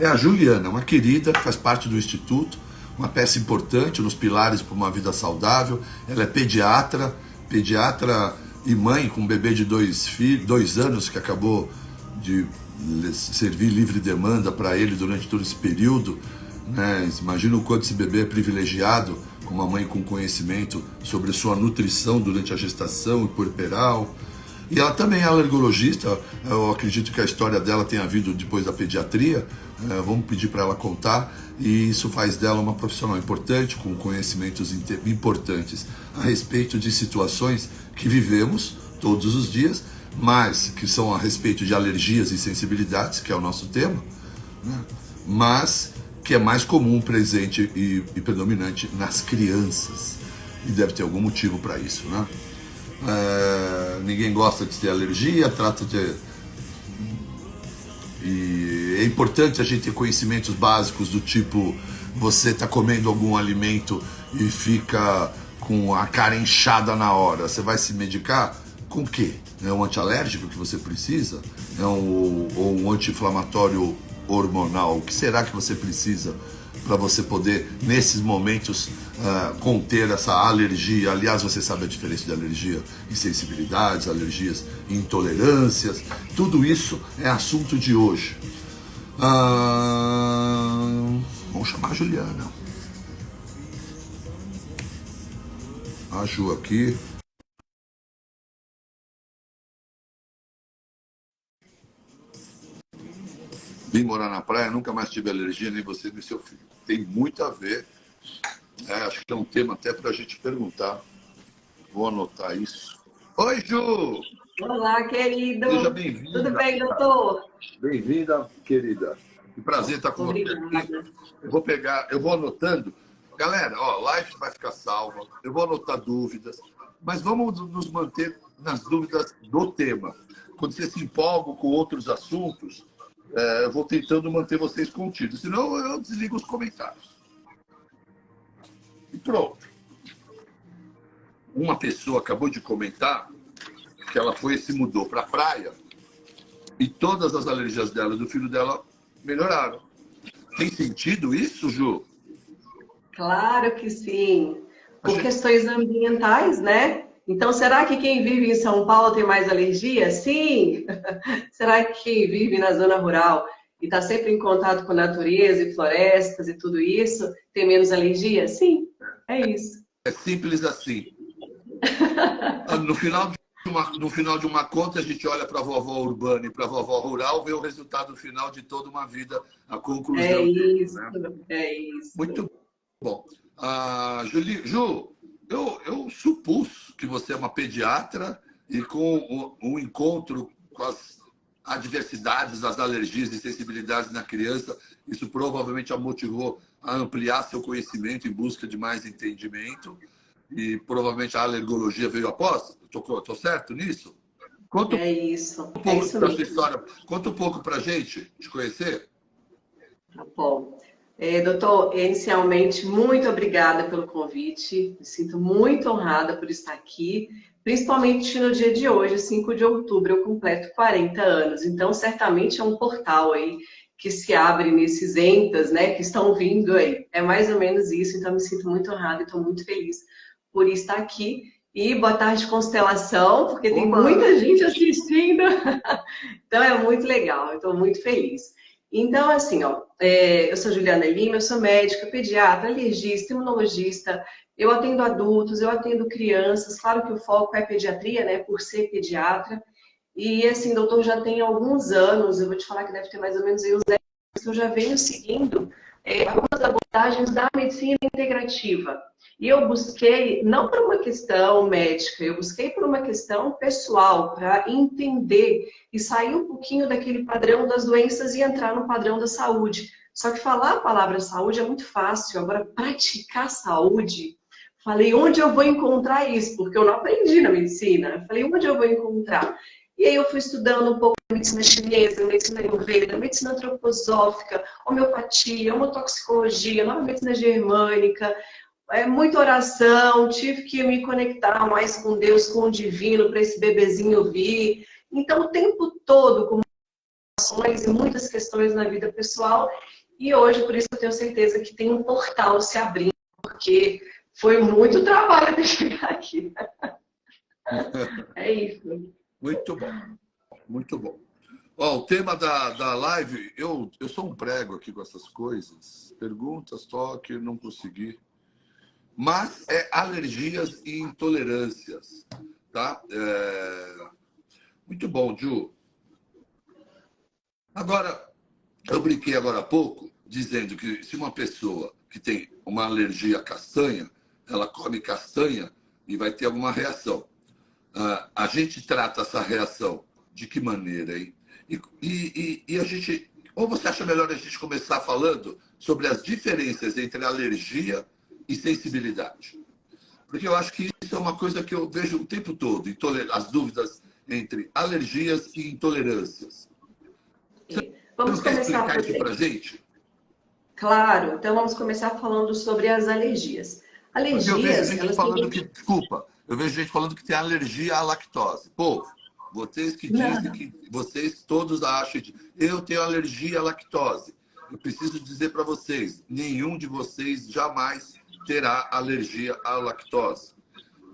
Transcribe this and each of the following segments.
é a Juliana, uma querida, faz parte do Instituto, uma peça importante nos pilares para uma vida saudável. Ela é pediatra e mãe com um bebê de 2 anos que acabou de servir livre demanda para ele durante todo esse período, né? Imagina o quanto esse bebê é privilegiado, com uma mãe com conhecimento sobre sua nutrição durante a gestação e puerperal. E ela também é alergologista. Eu acredito que a história dela tenha vindo depois da pediatria. Vamos pedir para ela contar. E isso faz dela uma profissional importante, com conhecimentos importantes a respeito de situações que vivemos todos os dias, mas que são a respeito de alergias e sensibilidades, que é o nosso tema, né? Mas que é mais comum, presente e predominante nas crianças. E deve ter algum motivo para isso, né? Ninguém gosta de ter alergia, trata de... E é importante a gente ter conhecimentos básicos do tipo, você está comendo algum alimento e fica com a cara inchada na hora, você vai se medicar? Com o quê? É um antialérgico que você precisa? Ou um anti-inflamatório hormonal? O que será que você precisa para você poder, nesses momentos, conter essa alergia? Aliás, você sabe a diferença de alergia e sensibilidades, alergias e intolerâncias. Tudo isso é assunto de hoje. Vamos chamar a Juliana. A Ju aqui. Vim morar na praia, nunca mais tive alergia, nem você nem seu filho. Tem muito a ver. Acho que é um tema até para a gente perguntar. Vou anotar isso. Oi, Ju! Olá, querido. Seja bem-vinda. Tudo bem, doutor? Bem-vinda, querida. Que prazer estar com você aqui. Eu vou anotando. Galera, live vai ficar salva. Eu vou anotar dúvidas, mas vamos nos manter nas dúvidas do tema. Quando você se empolga com outros assuntos, eu vou tentando manter vocês contidos, senão eu desligo os comentários. E pronto. Uma pessoa acabou de comentar que ela se mudou para a praia e todas as alergias dela e do filho dela melhoraram. Tem sentido isso, Ju? Claro que sim. Por questões ambientais, né? Então, será que quem vive em São Paulo tem mais alergia? Sim! Será que quem vive na zona rural e está sempre em contato com natureza e florestas e tudo isso tem menos alergia? Sim, é isso. É simples assim. No final de uma conta, a gente olha para a vovó urbana e para a vovó rural, vê o resultado final de toda uma vida, a conclusão. É isso, né? É isso. Muito bom. Ju, eu supus que você é uma pediatra e com um encontro com as adversidades, as alergias e sensibilidades na criança, isso provavelmente a motivou a ampliar seu conhecimento em busca de mais entendimento e provavelmente a alergologia veio após. Estou certo nisso? Conta é isso. Um pouco da sua história. Conta um pouco para a gente, te conhecer. Tá bom. Doutor, inicialmente, muito obrigada pelo convite. Me sinto muito honrada por estar aqui, principalmente no dia de hoje, 5 de outubro, eu completo 40 anos. Então, certamente é um portal aí que se abre nesses entas, né, que estão vindo aí. É mais ou menos isso, então me sinto muito honrada e estou muito feliz por estar aqui. E boa tarde, Constelação, porque tem muita gente assistindo. Então, é muito legal, eu estou muito feliz. Então, assim, eu sou Juliana Lima, eu sou médica, pediatra, alergista, imunologista, eu atendo adultos, eu atendo crianças, claro que o foco é pediatria, né, por ser pediatra, e assim, doutor, já tem alguns anos, eu vou te falar que deve ter mais ou menos uns 10 anos que eu já venho seguindo algumas abordagens da medicina integrativa. E eu busquei, não por uma questão médica, eu busquei por uma questão pessoal, para entender e sair um pouquinho daquele padrão das doenças e entrar no padrão da saúde. Só que falar a palavra saúde é muito fácil, agora praticar saúde, falei, onde eu vou encontrar isso? Porque eu não aprendi na medicina. Falei, onde eu vou encontrar? E aí eu fui estudando um pouco da medicina chinesa, medicina ayurveda, medicina antroposófica, homeopatia, homotoxicologia, nova medicina germânica, muita oração, tive que me conectar mais com Deus, com o divino, para esse bebezinho vir. Então, o tempo todo, como e muitas questões na vida pessoal. E hoje, por isso, eu tenho certeza que tem um portal se abrindo, porque foi muito trabalho de chegar aqui. É isso. Muito bom, muito bom. Ó, o tema da live, eu sou um prego aqui com essas coisas. Perguntas, toque, não consegui. Mas é alergias e intolerâncias, tá? Muito bom, Ju. Agora, eu brinquei agora há pouco, dizendo que se uma pessoa que tem uma alergia à castanha, ela come castanha e vai ter alguma reação. A gente trata essa reação de que maneira, hein? E a gente... Ou você acha melhor a gente começar falando sobre as diferenças entre alergia e sensibilidade? Porque eu acho que isso é uma coisa que eu vejo o tempo todo, as dúvidas entre alergias e intolerâncias. Você Vamos não quer começar explicar por isso para a aí. gente? Claro, então vamos começar falando sobre as alergias. Porque eu vejo Alergias, gente elas têm... falando que, desculpa, eu vejo gente falando que tem alergia à lactose. Pô, vocês que dizem Não. que vocês todos acham de eu tenho alergia à lactose. Eu preciso dizer para vocês, nenhum de vocês jamais terá alergia à lactose,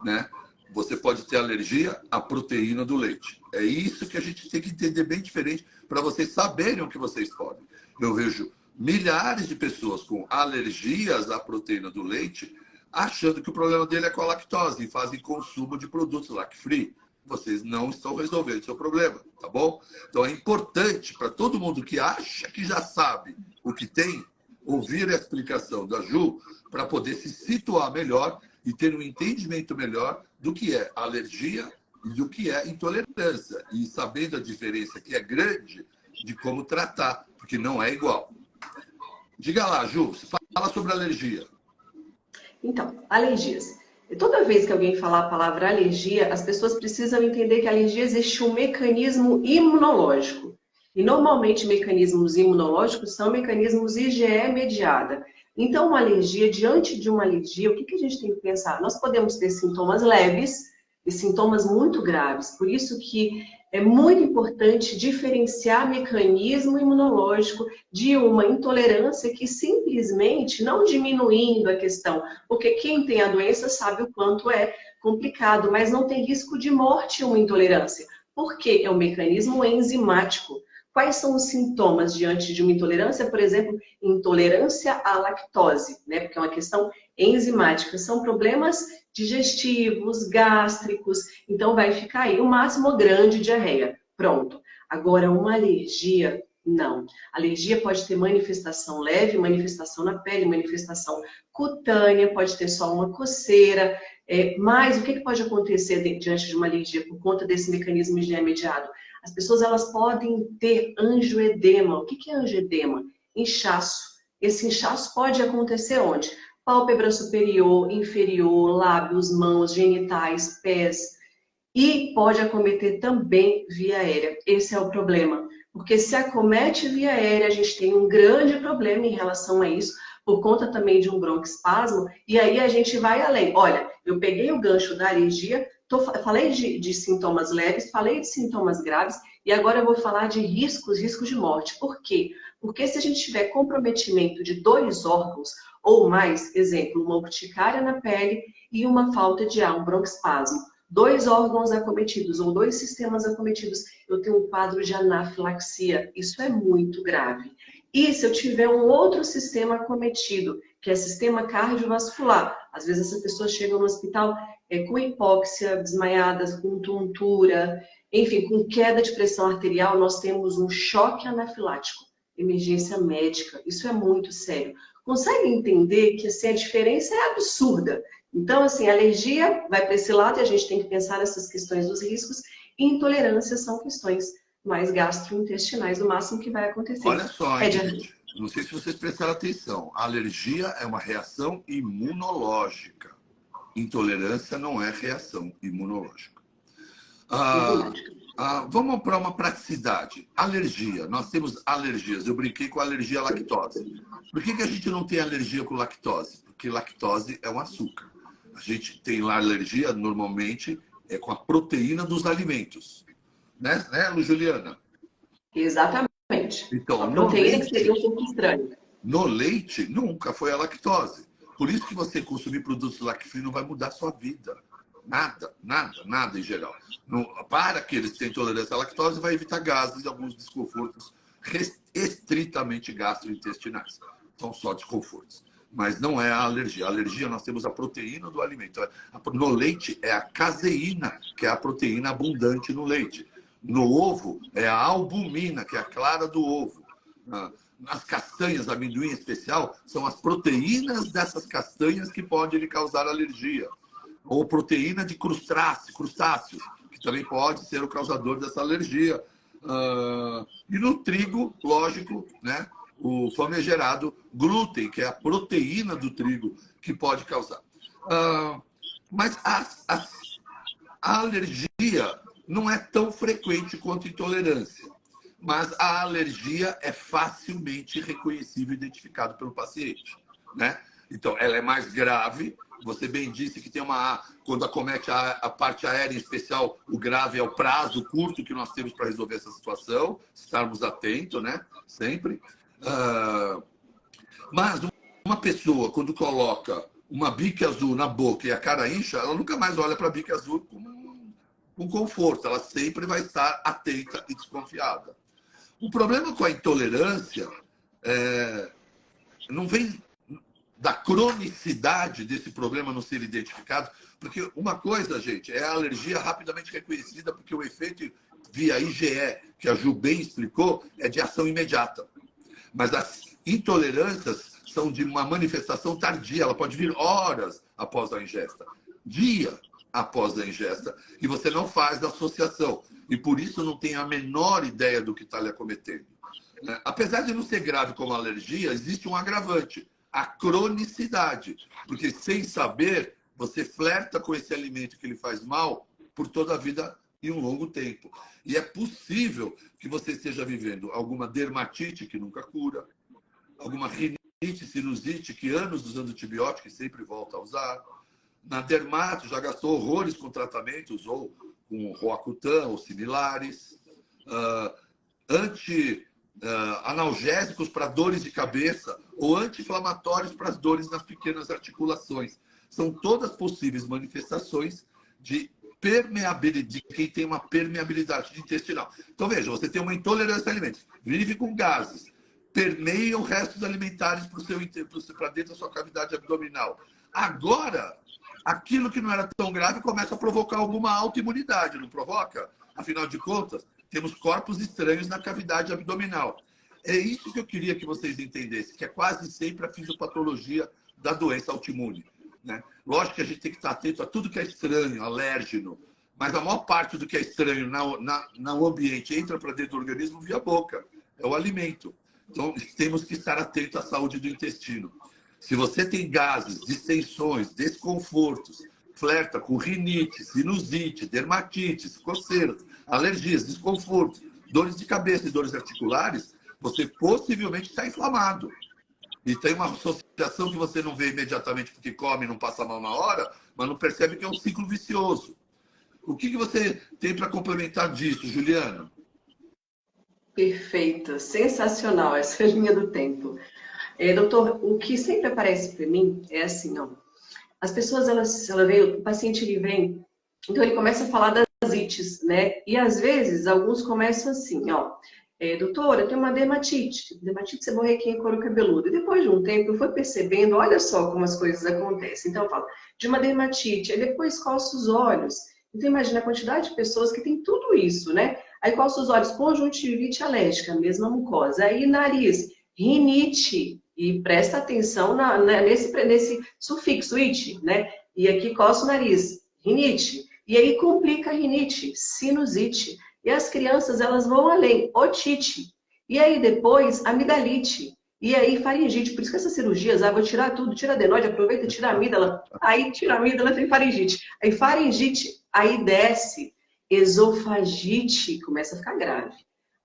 né? Você pode ter alergia à proteína do leite. É isso que a gente tem que entender bem diferente para vocês saberem o que vocês podem. Eu vejo milhares de pessoas com alergias à proteína do leite achando que o problema dele é com a lactose e fazem consumo de produtos lact-free. Vocês não estão resolvendo o seu problema, tá bom? Então é importante para todo mundo que acha que já sabe o que tem, ouvir a explicação da Ju para poder se situar melhor e ter um entendimento melhor do que é alergia e do que é intolerância. E sabendo a diferença que é grande de como tratar, porque não é igual. Diga lá, Ju, fala sobre alergia. Então, alergias. Toda vez que alguém falar a palavra alergia, as pessoas precisam entender que a alergia existe um mecanismo imunológico. E normalmente mecanismos imunológicos são mecanismos IgE mediada. Então, uma alergia, diante de uma alergia, o que a gente tem que pensar? Nós podemos ter sintomas leves e sintomas muito graves. Por isso que é muito importante diferenciar mecanismo imunológico de uma intolerância que simplesmente não diminuindo a questão, porque quem tem a doença sabe o quanto é complicado, mas não tem risco de morte uma intolerância, porque é um mecanismo enzimático. Quais são os sintomas diante de uma intolerância? Por exemplo, intolerância à lactose, né? Porque é uma questão enzimática. São problemas digestivos, gástricos, então vai ficar aí o máximo grande diarreia. Pronto. Agora, uma alergia, não. Alergia pode ter manifestação leve, manifestação na pele, manifestação cutânea, pode ter só uma coceira. Mas o que pode acontecer diante de uma alergia por conta desse mecanismo IgE mediado? As pessoas elas podem ter angioedema. O que é angioedema? Inchaço. Esse inchaço pode acontecer onde? Pálpebra superior, inferior, lábios, mãos, genitais, pés. E pode acometer também via aérea. Esse é o problema. Porque se acomete via aérea, a gente tem um grande problema em relação a isso, por conta também de um broncoespasmo, e aí a gente vai além. Olha, eu peguei o gancho da alergia, falei de sintomas leves, falei de sintomas graves, e agora eu vou falar de riscos de morte. Por quê? Porque se a gente tiver comprometimento de 2 órgãos ou mais, exemplo, uma urticária na pele e uma falta de ar, um broncoespasmo, 2 órgãos acometidos ou 2 sistemas acometidos, eu tenho um quadro de anafilaxia. Isso é muito grave. E se eu tiver um outro sistema acometido, que é sistema cardiovascular, às vezes essa pessoa chega no hospital com hipóxia, desmaiadas, com tontura, enfim, com queda de pressão arterial, nós temos um choque anafilático, emergência médica. Isso é muito sério. Consegue entender que assim, a diferença é absurda? Então, assim, alergia vai para esse lado e a gente tem que pensar nessas questões dos riscos. E intolerância são questões mais gastrointestinais, o máximo que vai acontecer. Olha só, É hein, diarreia. gente. Não sei se vocês prestaram atenção. A alergia é uma reação imunológica. Intolerância não é reação imunológica. Ah, Enzimática. vamos para uma praticidade. Alergia. Nós temos alergias. Eu brinquei com a alergia à lactose. Por que a gente não tem alergia com lactose? Porque lactose é um açúcar. A gente tem lá alergia, normalmente, com a proteína dos alimentos. Né, Lu Juliana? Exatamente. diferente. Então, A no proteína que seria leite, um pouco estranha. no leite nunca foi a lactose. Por isso que você consumir produtos lacto-free não vai mudar a sua vida. Nada, nada, nada em geral. Para aqueles que têm intolerância à lactose, vai evitar gases e alguns desconfortos estritamente gastrointestinais. São só desconfortos. Mas não é a alergia. A alergia, nós temos a proteína do alimento. No leite é a caseína, que é a proteína abundante no leite. No ovo é a albumina, que é a clara do ovo. Nas castanhas, amendoim em especial, são as proteínas dessas castanhas que podem lhe causar alergia. Ou proteína de crustáceos, que também pode ser o causador dessa alergia. E no trigo, lógico, né, o famigerado glúten, que é a proteína do trigo, que pode causar. Mas a alergia não é tão frequente quanto a intolerância. Mas a alergia é facilmente reconhecível e identificado pelo paciente, né? Então, ela é mais grave. Você bem disse que tem quando acomete a parte aérea em especial, o grave é o prazo curto que nós temos para resolver essa situação, estarmos atentos, né? Sempre. Mas uma pessoa, quando coloca uma bique azul na boca e a cara incha, ela nunca mais olha para a bique azul com conforto. Ela sempre vai estar atenta e desconfiada. O problema com a intolerância não vem da cronicidade desse problema não ser identificado, porque uma coisa, gente, é a alergia rapidamente reconhecida, porque o efeito via IgE, que a Ju bem explicou, é de ação imediata. Mas as intolerâncias são de uma manifestação tardia, ela pode vir horas após a ingesta, dia após a ingesta, e você não faz a associação. E por isso não tem a menor ideia do que está lhe acometendo. Apesar de não ser grave como a alergia, existe um agravante, a cronicidade. Porque sem saber, você flerta com esse alimento que lhe faz mal por toda a vida e um longo tempo. E é possível que você esteja vivendo alguma dermatite que nunca cura, alguma rinite, sinusite que anos usando antibiótico e sempre volta a usar. Na dermato já gastou horrores com tratamentos ou com Roacutan ou similares, analgésicos para dores de cabeça ou anti-inflamatórios para as dores nas pequenas articulações. São todas possíveis manifestações de permeabilidade, de quem tem uma permeabilidade intestinal. Então, veja, você tem uma intolerância a alimentos, vive com gases, permeia os restos alimentares para dentro da sua cavidade abdominal. Agora, aquilo que não era tão grave começa a provocar alguma autoimunidade, não provoca? Afinal de contas, temos corpos estranhos na cavidade abdominal. É isso que eu queria que vocês entendessem, que é quase sempre a fisiopatologia da doença autoimune, né? Lógico que a gente tem que estar atento a tudo que é estranho, alérgeno, mas a maior parte do que é estranho no ambiente entra para dentro do organismo via boca, é o alimento. Então, temos que estar atentos à saúde do intestino. Se você tem gases, distensões, desconfortos, flerta com rinite, sinusite, dermatites, coceiras, alergias, desconfortos, dores de cabeça e dores articulares, você possivelmente está inflamado. E tem uma associação que você não vê imediatamente porque come e não passa mal na hora, mas não percebe que é um ciclo vicioso. O que você tem para complementar disso, Juliana? Perfeito, sensacional essa linha do tempo. Doutor, o que sempre aparece para mim é assim, ó. As pessoas, o paciente ele vem, então ele começa a falar das ites, né? E às vezes alguns começam assim, ó. Doutora, eu tenho uma dermatite. Dermatite seborreiquinha em couro cabeludo. E depois de um tempo eu fui percebendo, olha só como as coisas acontecem. Então eu falo de uma dermatite, aí depois coça os olhos. Então imagina a quantidade de pessoas que tem tudo isso, né? Aí coça os olhos, conjuntivite alérgica, mesma mucosa. Aí nariz, rinite. E presta atenção nesse sufixo it, né? E aqui coça o nariz, rinite. E aí complica a rinite, sinusite. E as crianças, elas vão além, otite. E aí depois, amidalite. E aí faringite. Por isso que essas cirurgias, vou tirar tudo, tira adenoide, aproveita e tira a amígdala. Aí tira a amígdala, tem faringite. Aí faringite, aí desce. Esofagite, começa a ficar grave.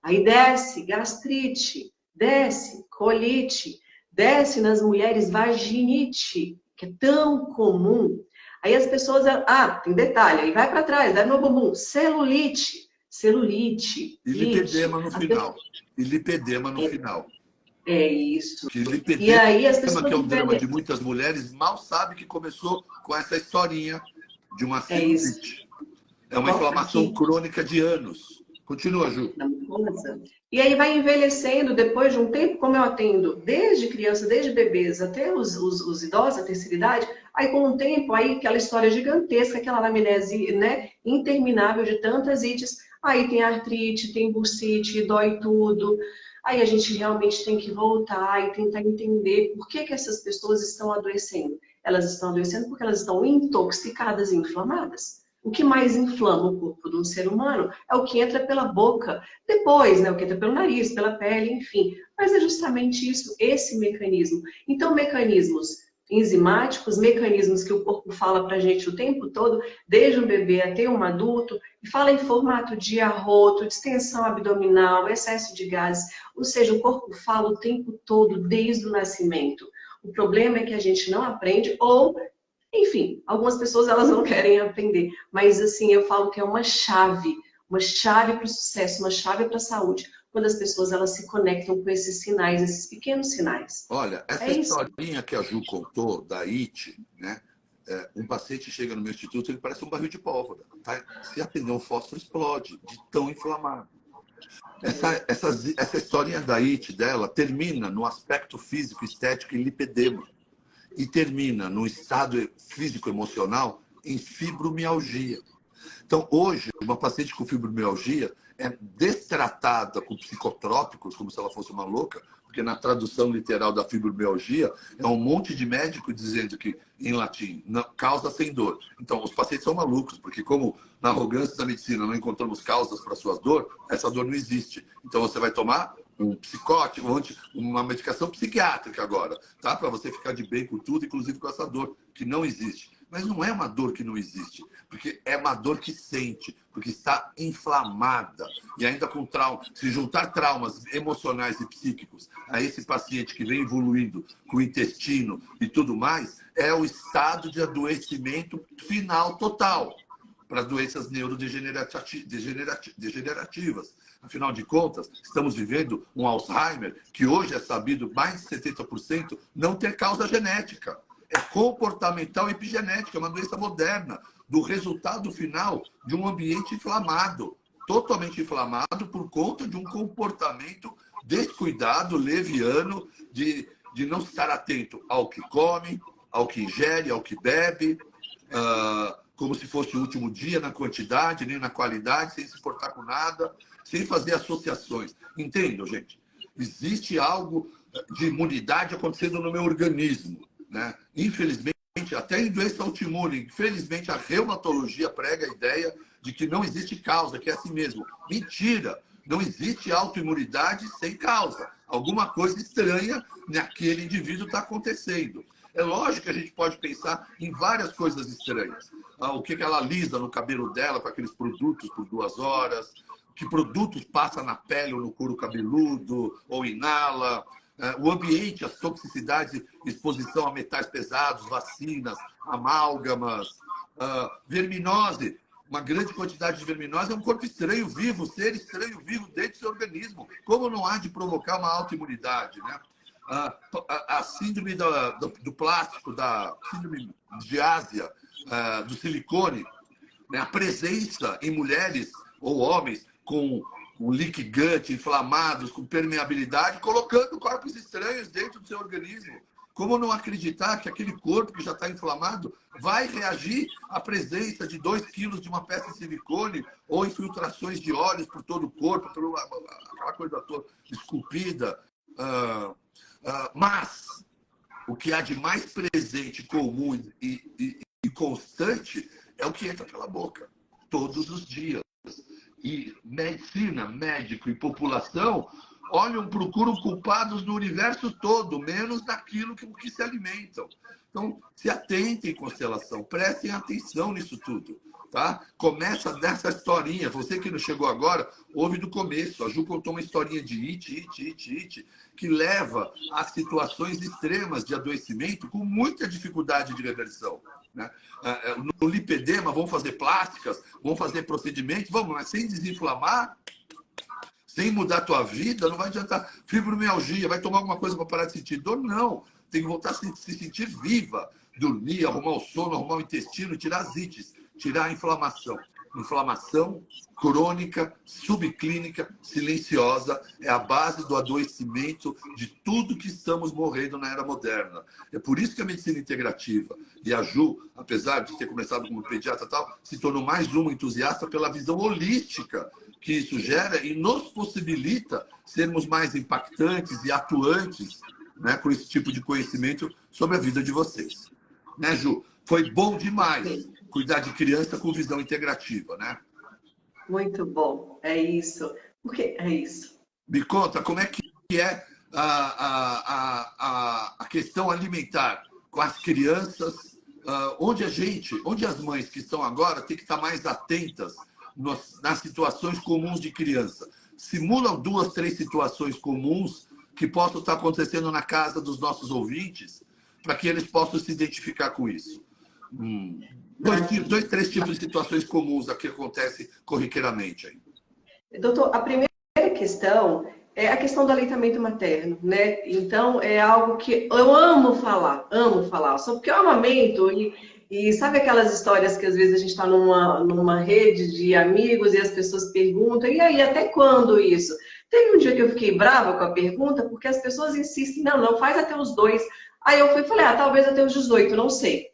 Aí desce, gastrite. Desce, colite. Desce nas mulheres, vaginite, que é tão comum. Aí as pessoas, tem detalhe, aí vai para trás, dá no bumbum, celulite. E lipedema no final. e lipedema no final. É isso. Que E aí as lipedema, pessoas que é um drama de muitas mulheres, mal sabe que começou com essa historinha de uma celulite. É uma inflamação crônica de anos. Continua, Ju. E aí vai envelhecendo depois de um tempo, como eu atendo desde criança, desde bebês até os idosos, a terceira idade, aí com o tempo, aí aquela história gigantesca, aquela anamnese, né, interminável de tantas ites, aí tem artrite, tem bursite, dói tudo. Aí a gente realmente tem que voltar e tentar entender por que essas pessoas estão adoecendo. Elas estão adoecendo porque elas estão intoxicadas e inflamadas. O que mais inflama o corpo de um ser humano é o que entra pela boca, depois, né, o que entra pelo nariz, pela pele, enfim. Mas é justamente isso, esse mecanismo. Então, mecanismos enzimáticos, mecanismos que o corpo fala para a gente o tempo todo, desde um bebê até um adulto, e fala em formato de arroto, distensão abdominal, excesso de gases, ou seja, o corpo fala o tempo todo, desde o nascimento. O problema é que a gente não aprende ou... Enfim, algumas pessoas elas não querem aprender, mas assim, eu falo que é uma chave para o sucesso, uma chave para a saúde, quando as pessoas elas se conectam com esses sinais, esses pequenos sinais. Olha, essa historinha que a Ju contou da IT, né? Um paciente chega no meu instituto, ele parece um barril de pólvora. Tá? Se acender um fósforo, explode, de tão inflamado. Essa historinha da IT dela termina no aspecto físico, estético e lipedema. E termina no estado físico-emocional em fibromialgia. Então, hoje, uma paciente com fibromialgia é destratada com psicotrópicos, como se ela fosse uma louca, porque na tradução literal da fibromialgia é um monte de médico dizendo que, em latim, causa sem dor. Então, os pacientes são malucos, porque como na arrogância da medicina não encontramos causas para suas dores, essa dor não existe. Então, você vai tomar um psicótico, uma medicação psiquiátrica agora, tá? Para você ficar de bem com tudo, inclusive com essa dor que não existe. Mas não é uma dor que não existe, porque é uma dor que sente, porque está inflamada. E ainda com trauma, se juntar traumas emocionais e psíquicos a esse paciente que vem evoluindo com o intestino e tudo mais, é o estado de adoecimento final total para doenças neurodegenerativas. Afinal de contas, estamos vivendo um Alzheimer que hoje é sabido, mais de 70%, não ter causa genética. É comportamental e epigenética, é uma doença moderna, do resultado final de um ambiente inflamado, totalmente inflamado por conta de um comportamento descuidado, leviano, de não estar atento ao que come, ao que ingere, ao que bebe, como se fosse o último dia, na quantidade, nem na qualidade, sem se importar com nada, sem fazer associações. Entendam, gente? Existe algo de imunidade acontecendo no meu organismo, né? Infelizmente, até em doença autoimune, infelizmente a reumatologia prega a ideia de que não existe causa, que é assim mesmo. Mentira! Não existe autoimunidade sem causa. Alguma coisa estranha naquele indivíduo está acontecendo. É lógico que a gente pode pensar em várias coisas estranhas. O que ela alisa no cabelo dela com aqueles produtos por 2 horas, que produtos passa na pele ou no couro cabeludo, ou inala, o ambiente, as toxicidades, exposição a metais pesados, vacinas, amálgamas, verminose. Uma grande quantidade de verminose é um corpo estranho vivo, ser estranho vivo dentro do seu organismo. Como não há de provocar uma autoimunidade, né? A síndrome do plástico, da síndrome de Ásia, do silicone, né? A presença em mulheres ou homens com leaky gut, inflamados, com permeabilidade, colocando corpos estranhos dentro do seu organismo. Como não acreditar que aquele corpo que já está inflamado vai reagir à presença de 2 quilos de uma peça de silicone ou infiltrações de óleos por todo o corpo, aquela coisa toda esculpida. Mas o que há de mais presente, comum e constante é o que entra pela boca, todos os dias. E medicina, médico e população procuram culpados no universo todo, menos daquilo que se alimentam. Então, se atentem, constelação, prestem atenção nisso tudo. Tá? Começa dessa historinha. Você que não chegou agora, ouve do começo. A Ju contou uma historinha de IT, que leva a situações extremas de adoecimento com muita dificuldade de reversão. Né? No lipedema, vão fazer plásticas, vão fazer procedimentos, mas sem desinflamar, Sem mudar a tua vida, não vai adiantar. Fibromialgia, vai tomar alguma coisa para parar de sentir dor? Não. Tem que voltar a se sentir viva. Dormir, arrumar o sono, arrumar o intestino, tirar as ites, tirar a inflamação. Inflamação crônica, subclínica, silenciosa, é a base do adoecimento de tudo que estamos morrendo na era moderna. É por isso que a medicina integrativa e a Ju, apesar de ter começado como pediatra e tal, se tornou mais uma entusiasta pela visão holística que isso gera e nos possibilita sermos mais impactantes e atuantes, né, com esse tipo de conhecimento sobre a vida de vocês. Né, Ju? Foi bom demais cuidar de criança com visão integrativa, né? Muito bom, é isso. Porque é isso. Me conta como é que é a questão alimentar com as crianças, onde as mães que estão agora têm que estar mais atentas nas situações comuns de criança. Simulam 2, 3 situações comuns que possam estar acontecendo na casa dos nossos ouvintes, para que eles possam se identificar com isso. 2, 3 tipos de situações comuns que acontecem corriqueiramente aí. Doutor, a primeira questão é a questão do aleitamento materno, né? Então, é algo que eu amo falar, só porque eu amamento e sabe aquelas histórias que às vezes a gente está numa rede de amigos e as pessoas perguntam, e aí, até quando isso? Teve um dia que eu fiquei brava com a pergunta, porque as pessoas insistem, não, faz até os 2. Aí eu fui e falei, talvez até os 18, não sei.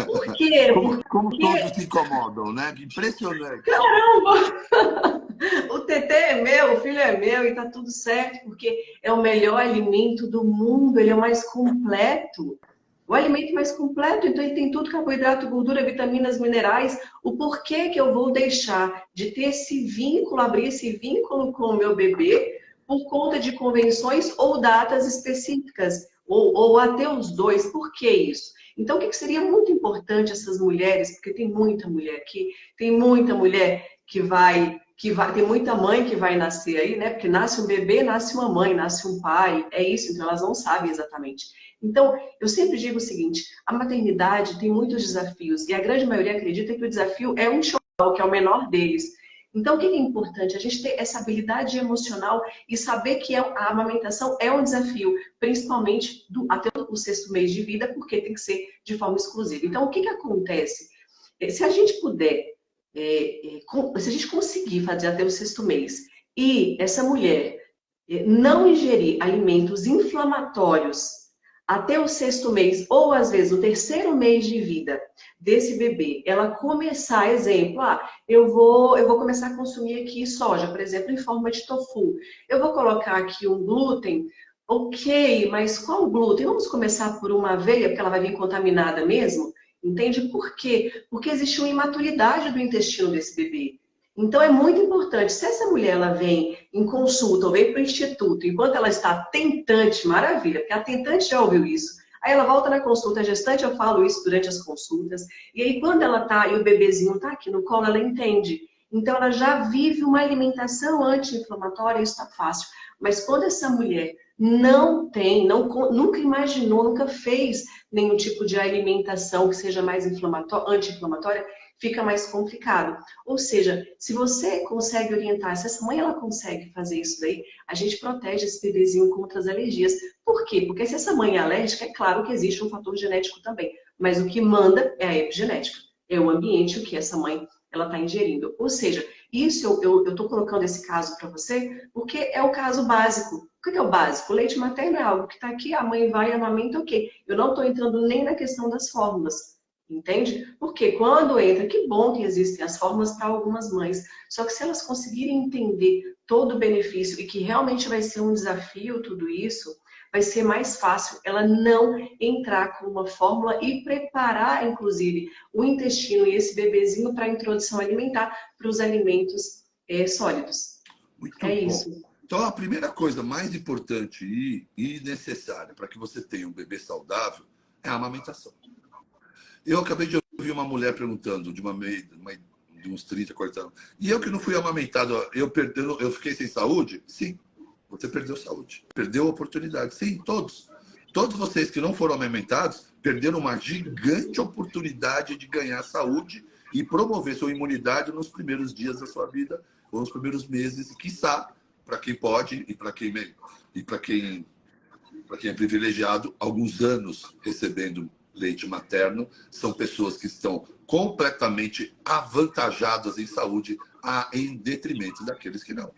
Por quê? Como todos se incomodam, né? Que impressionante. Caramba! O TT é meu, o filho é meu e tá tudo certo, porque é o melhor alimento do mundo, ele é o mais completo. O alimento mais completo, então ele tem tudo, carboidrato, gordura, vitaminas, minerais. O porquê que eu vou deixar de ter esse vínculo, abrir esse vínculo com o meu bebê por conta de convenções ou datas específicas, ou até os 2, por que isso? Então, o que seria muito importante essas mulheres, porque tem muita mulher aqui, tem muita mulher que vai, tem muita mãe que vai nascer aí, né? Porque nasce um bebê, nasce uma mãe, nasce um pai, é isso, então elas não sabem exatamente. Então, eu sempre digo o seguinte, a maternidade tem muitos desafios, e a grande maioria acredita que o desafio é um enxoval, que é o menor deles. Então, o que é importante? A gente ter essa habilidade emocional e saber que a amamentação é um desafio, principalmente até o 6º mês de vida, porque tem que ser de forma exclusiva. Então, o que acontece? Se a gente puder, se a gente conseguir fazer até o 6º mês e essa mulher não ingerir alimentos inflamatórios até o 6º mês, ou às vezes o 3º mês de vida desse bebê, ela começar, exemplo, eu vou começar a consumir aqui soja, por exemplo, em forma de tofu. Eu vou colocar aqui um glúten, ok, mas qual glúten? Vamos começar por uma aveia, porque ela vai vir contaminada mesmo? Entende por quê? Porque existe uma imaturidade do intestino desse bebê. Então, é muito importante, se essa mulher ela vem em consulta ou vem para o instituto, enquanto ela está tentante, maravilha, porque a tentante já ouviu isso. Aí ela volta na consulta, a gestante, eu falo isso durante as consultas, e aí quando ela tá, e o bebezinho tá aqui no colo, ela entende. Então, ela já vive uma alimentação anti-inflamatória, isso está fácil. Mas quando essa mulher não tem, nunca imaginou, nunca fez nenhum tipo de alimentação que seja mais anti-inflamatória, fica mais complicado. Ou seja, se você consegue orientar, se essa mãe ela consegue fazer isso daí, a gente protege esse bebezinho contra as alergias. Por quê? Porque se essa mãe é alérgica, é claro que existe um fator genético também. Mas o que manda é a epigenética. É o ambiente o que essa mãe ela está ingerindo. Ou seja, isso eu estou colocando esse caso para você porque é o caso básico. O que é o básico? O leite materno é algo que está aqui, a mãe vai e amamenta, ok. Eu não estou entrando nem na questão das fórmulas. Entende? Porque quando entra, que bom que existem as fórmulas para algumas mães. Só que se elas conseguirem entender todo o benefício e que realmente vai ser um desafio tudo isso, vai ser mais fácil ela não entrar com uma fórmula e preparar, inclusive, o intestino e esse bebezinho para a introdução alimentar para os alimentos sólidos. Muito bom. Isso. Então, a primeira coisa mais importante e necessária para que você tenha um bebê saudável é a amamentação. Eu acabei de ouvir uma mulher perguntando, de uns 30, 40 anos, e eu que não fui amamentado, eu fiquei sem saúde? Sim, você perdeu saúde, perdeu oportunidade. Sim, todos. Todos vocês que não foram amamentados perderam uma gigante oportunidade de ganhar saúde e promover sua imunidade nos primeiros dias da sua vida, ou nos primeiros meses, e quiçá para quem pode e para quem, para quem é privilegiado, alguns anos recebendo leite materno, são pessoas que estão completamente avantajadas em saúde, em detrimento daqueles que não.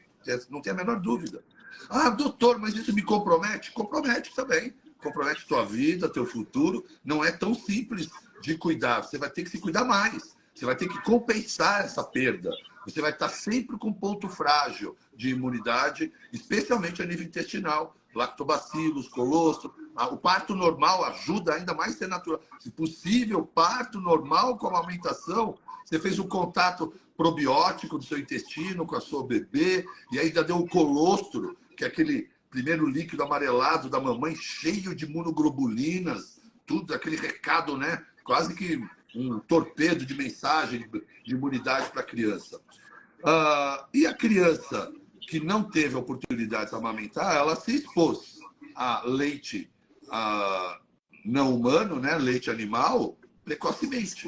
Não tem a menor dúvida. Ah, doutor, mas isso me compromete? Compromete também. Compromete tua vida, teu futuro. Não é tão simples de cuidar. Você vai ter que se cuidar mais. Você vai ter que compensar essa perda. Você vai estar sempre com um ponto frágil de imunidade, especialmente a nível intestinal. Lactobacilos, colostro. O parto normal ajuda ainda mais a ser natural. Se possível, parto normal com amamentação. Você fez um contato probiótico do seu intestino com a sua bebê e ainda deu o colostro, que é aquele primeiro líquido amarelado da mamãe, cheio de imunoglobulinas, tudo, aquele recado, né? Quase que um torpedo de mensagem de imunidade para a criança. E a criança que não teve a oportunidade de amamentar, ela se expôs a leite não humano, né? Leite animal, precocemente.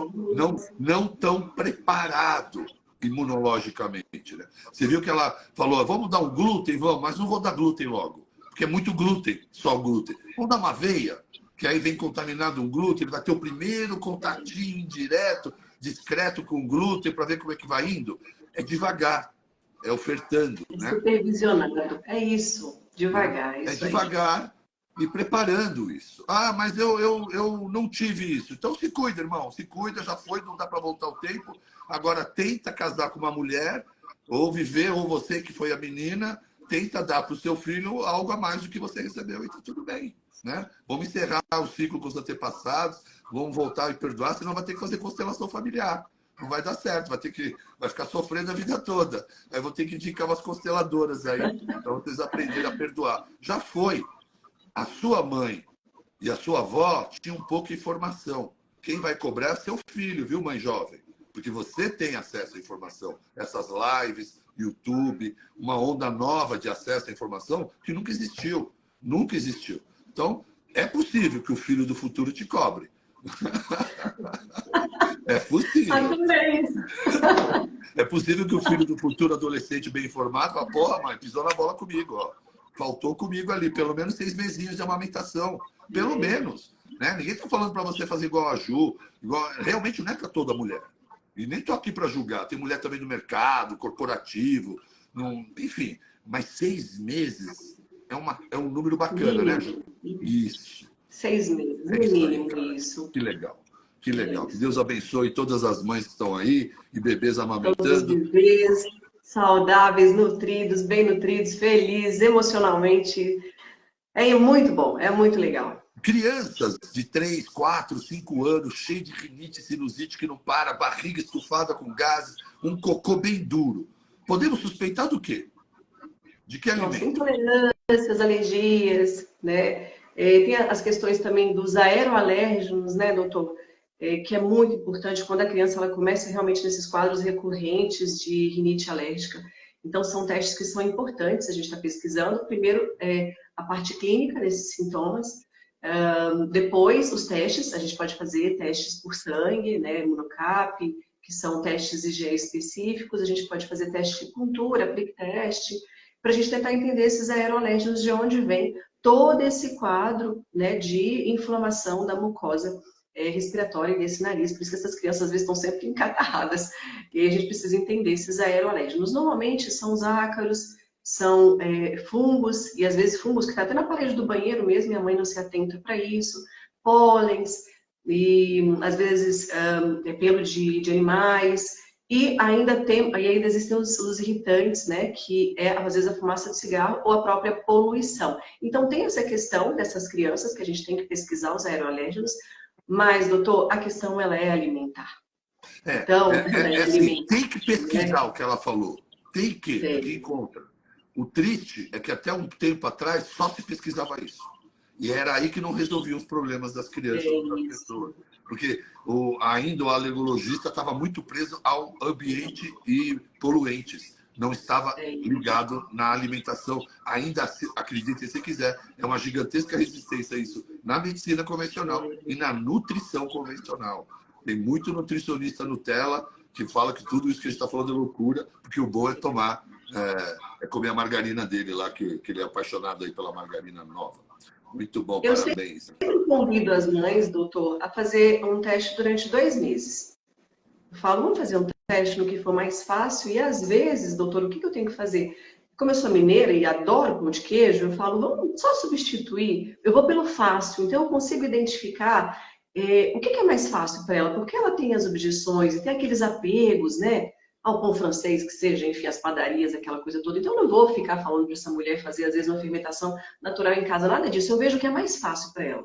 Não tão preparado imunologicamente. Né? Você viu que ela falou, vamos dar um glúten, vamos, mas não vou dar glúten logo, porque é muito glúten, só glúten. Vamos dar uma aveia, que aí vem contaminado um glúten, ele vai ter o primeiro contatinho indireto, discreto com glúten, para ver como é que vai indo. É devagar, é ofertando. Né? Supervisionado, é isso, devagar. É devagar e preparando isso. Ah, mas eu não tive isso. Então se cuida, irmão, se cuida, já foi, não dá para voltar o tempo. Agora tenta casar com uma mulher, ou viver, ou você que foi a menina, tenta dar para o seu filho algo a mais do que você recebeu e está tudo bem. Né? Vamos encerrar o ciclo com os antepassados, vamos voltar e perdoar, senão vai ter que fazer constelação familiar. Não vai dar certo, vai ficar sofrendo a vida toda. Aí vou ter que indicar umas consteladoras aí, para vocês aprenderem a perdoar. Já foi. A sua mãe e a sua avó tinham pouca informação. Quem vai cobrar é seu filho, viu, mãe jovem? Porque você tem acesso à informação. Essas lives, YouTube, uma onda nova de acesso à informação que nunca existiu. Nunca existiu. Então, é possível que o filho do futuro te cobre. É possível. É possível que o filho do futuro adolescente bem informado fale, porra, mãe, pisou na bola comigo, ó. Faltou comigo ali, pelo menos 6 mesinhos de amamentação. Pelo menos. Né? Ninguém está falando para você fazer igual a Ju. Realmente não é para toda mulher. E nem estou aqui para julgar. Tem mulher também no mercado, corporativo. Enfim, mas 6 meses é um número bacana, né, Ju? Isso. 6 meses, no mínimo isso. Que legal. Que legal. Que Deus abençoe todas as mães que estão aí e bebês amamentando. Todos os bebês saudáveis, nutridos, bem nutridos, felizes, emocionalmente. É muito bom, é muito legal. Crianças de 3, 4, 5 anos, cheias de rinite, sinusite que não para, barriga estufada com gases, um cocô bem duro. Podemos suspeitar do quê? De que alimento? Intolerâncias, alergias, né? Tem as questões também dos aeroalérgenos, né, doutor? Que é muito importante quando a criança ela começa realmente nesses quadros recorrentes de rinite alérgica. Então, são testes que são importantes, a gente está pesquisando. Primeiro, a parte clínica desses sintomas. Depois, os testes, a gente pode fazer testes por sangue, né, imunocap, que são testes IgE específicos. A gente pode fazer teste de cultura, prick-teste, para a gente tentar entender esses aeroalérgenos, de onde vem todo esse quadro, né, de inflamação da mucosa respiratória desse nariz. Por isso que essas crianças às vezes estão sempre encatarradas. E aí a gente precisa entender esses aeroalérgenos. Normalmente são os ácaros, são fungos, e às vezes fungos que está até na parede do banheiro mesmo, e a mãe não se atenta para isso, pólens, e às vezes pelo de animais, e ainda existem os irritantes, né, que às vezes a fumaça de cigarro ou a própria poluição. Então tem essa questão dessas crianças que a gente tem que pesquisar os aeroalérgenos, mas, doutor, a questão ela é alimentar. Então, assim, tem que pesquisar o que ela falou. Tem que encontra. O triste é que até um tempo atrás só se pesquisava isso. E era aí que não resolvia os problemas das crianças, das pessoas. Porque ainda o alergologista estava muito preso ao ambiente e poluentes. Não estava ligado na alimentação. Ainda, acredite se quiser, é uma gigantesca resistência a isso na medicina convencional e na nutrição convencional. Tem muito nutricionista Nutella que fala que tudo isso que a gente está falando é loucura, porque o bom é tomar é comer a margarina dele lá, que ele é apaixonado aí pela margarina nova. Muito bom, Eu parabéns. sempre convido as mães, doutor, a fazer um teste durante 2 meses. Eu falo, vamos fazer um teste no que for mais fácil, e às vezes, doutor, o que eu tenho que fazer? Como eu sou mineira e adoro pão de queijo, eu falo, vamos só substituir. Eu vou pelo fácil, então eu consigo identificar o que é mais fácil para ela, porque ela tem as objeções e tem aqueles apegos, né? Ao pão francês, que seja, enfim, as padarias, aquela coisa toda. Então eu não vou ficar falando para essa mulher fazer, às vezes, uma fermentação natural em casa, nada disso. Eu vejo o que é mais fácil para ela.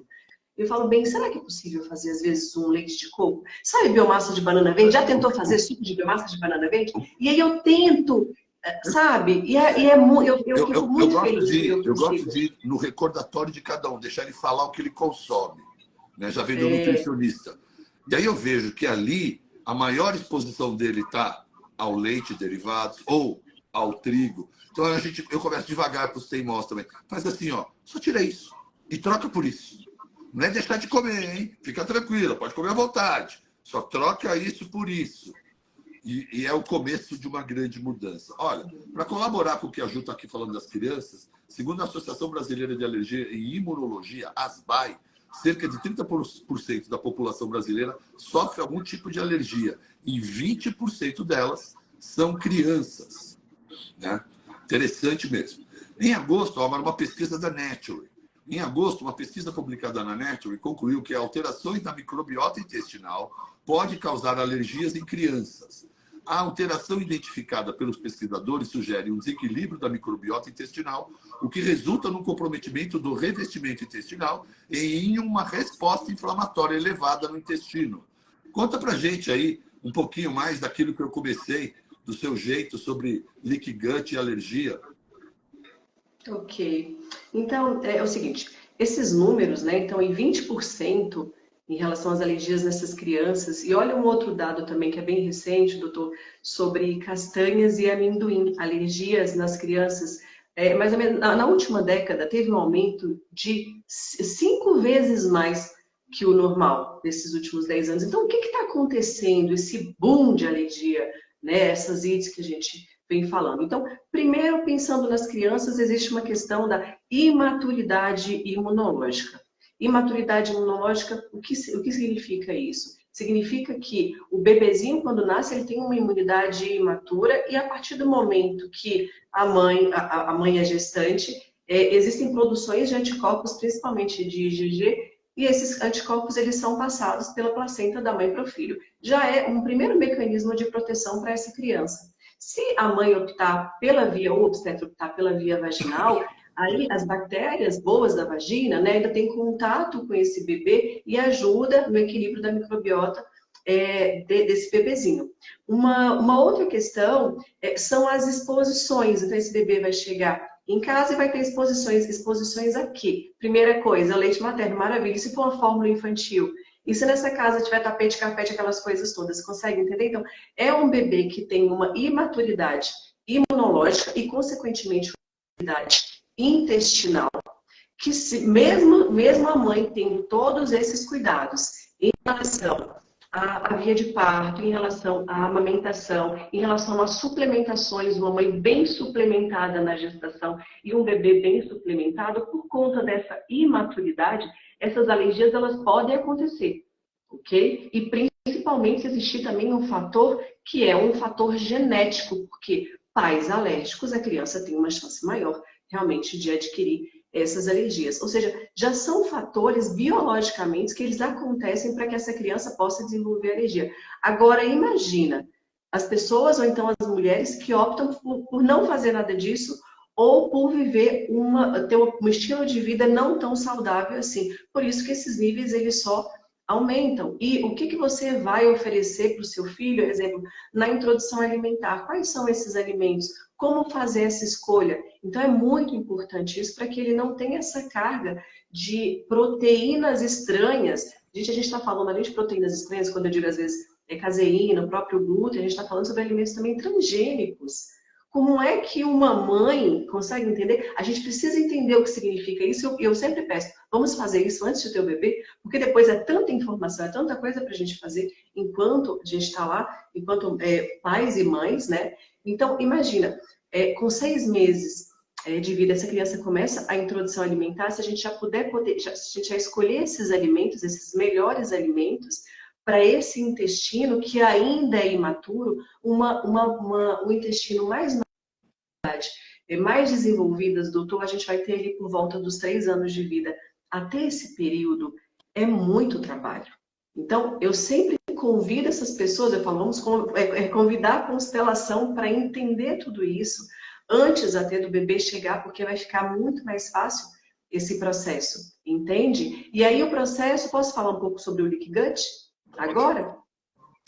Eu falo, bem, será que é possível fazer, às vezes, um leite de coco? Sabe biomassa de banana verde? Já tentou fazer suco de biomassa de banana verde? E aí eu tento, sabe? Eu fico muito feliz quando eu Eu gosto consigo. de ir no recordatório de cada um, deixar ele falar o que ele consome, né? Já vem do nutricionista. E aí eu vejo que ali a maior exposição dele está ao leite derivados ou ao trigo. Então eu começo devagar para os teimosos também. Faz assim, ó, só tira isso e troca por isso. Não é deixar de comer, hein? Fica tranquila, pode comer à vontade. Só troca isso por isso. E é o começo de uma grande mudança. Olha, para colaborar com o que a Ju está aqui falando das crianças, segundo a Associação Brasileira de Alergia e Imunologia, ASBAI, cerca de 30% da população brasileira sofre algum tipo de alergia. E 20% delas são crianças, né? Interessante mesmo. Em agosto, uma pesquisa da Nature. Em agosto, uma pesquisa publicada na Nature concluiu que alterações na microbiota intestinal pode causar alergias em crianças. A alteração identificada pelos pesquisadores sugere um desequilíbrio da microbiota intestinal, o que resulta no comprometimento do revestimento intestinal e em uma resposta inflamatória elevada no intestino. Conta pra gente aí um pouquinho mais daquilo que eu comecei, do seu jeito, sobre leaky gut e alergia. Ok. Então, é o seguinte, esses números, né? Então, em 20% em relação às alergias nessas crianças, e olha um outro dado também que é bem recente, doutor, sobre castanhas e amendoim, alergias nas crianças. Mais ou menos, na última década, teve um aumento de 5 vezes mais que o normal nesses últimos 10 anos. Então, o que está acontecendo? Esse boom de alergia, né? Essas ites que a gente vem falando. Então, primeiro, pensando nas crianças, existe uma questão da imaturidade imunológica. Imaturidade imunológica, o que significa isso? Significa que o bebezinho, quando nasce, ele tem uma imunidade imatura e a partir do momento que a mãe é gestante, existem produções de anticorpos, principalmente de IgG, e esses anticorpos eles são passados pela placenta da mãe para o filho. Já é um primeiro mecanismo de proteção para essa criança. Se a mãe optar pela via, ou o obstetra optar pela via vaginal, aí as bactérias boas da vagina, né, ainda tem contato com esse bebê e ajuda no equilíbrio da microbiota desse bebezinho. Uma outra questão são as exposições. Então, esse bebê vai chegar em casa e vai ter exposições. Exposições a quê? Primeira coisa, leite materno, maravilha. E se for uma fórmula infantil? E se nessa casa tiver tapete, carpete, aquelas coisas todas? Você consegue entender? Então, é um bebê que tem uma imaturidade imunológica e, consequentemente, uma imaturidade intestinal, que mesmo a mãe tendo todos esses cuidados em relação à via de parto, em relação à amamentação, em relação às suplementações, uma mãe bem suplementada na gestação e um bebê bem suplementado, por conta dessa imaturidade, essas alergias elas podem acontecer, ok? E principalmente se existir também um fator que é um fator genético, porque pais alérgicos, a criança tem uma chance maior realmente de adquirir essas alergias. Ou seja, já são fatores biologicamente que eles acontecem para que essa criança possa desenvolver alergia. Agora, imagina as pessoas ou então as mulheres que optam por não fazer nada disso ou por viver ter um estilo de vida não tão saudável assim. Por isso que esses níveis eles só aumentam. E o que você vai oferecer para o seu filho, por exemplo, na introdução alimentar? Quais são esses alimentos? Como fazer essa escolha? Então é muito importante isso para que ele não tenha essa carga de proteínas estranhas. A gente está falando além de proteínas estranhas, quando eu digo às vezes caseína, o próprio glúten, a gente está falando sobre alimentos também transgênicos. Como é que uma mãe consegue entender? A gente precisa entender o que significa isso. Eu sempre peço, vamos fazer isso antes de ter o bebê, porque depois é tanta informação, é tanta coisa para a gente fazer, enquanto a gente está lá, enquanto pais e mães, né? Então, imagina, com 6 meses de vida, essa criança começa a introdução alimentar, se a gente já puder, a gente já escolher esses alimentos, esses melhores alimentos, para esse intestino que ainda é imaturo, um intestino mais desenvolvidas, doutor, a gente vai ter ali por volta dos 3 anos de vida. Até esse período é muito trabalho. Então, eu sempre convido essas pessoas, eu falo, vamos convidar a constelação para entender tudo isso antes até do bebê chegar, porque vai ficar muito mais fácil esse processo, entende? E aí o processo, posso falar um pouco sobre o leaky gut agora?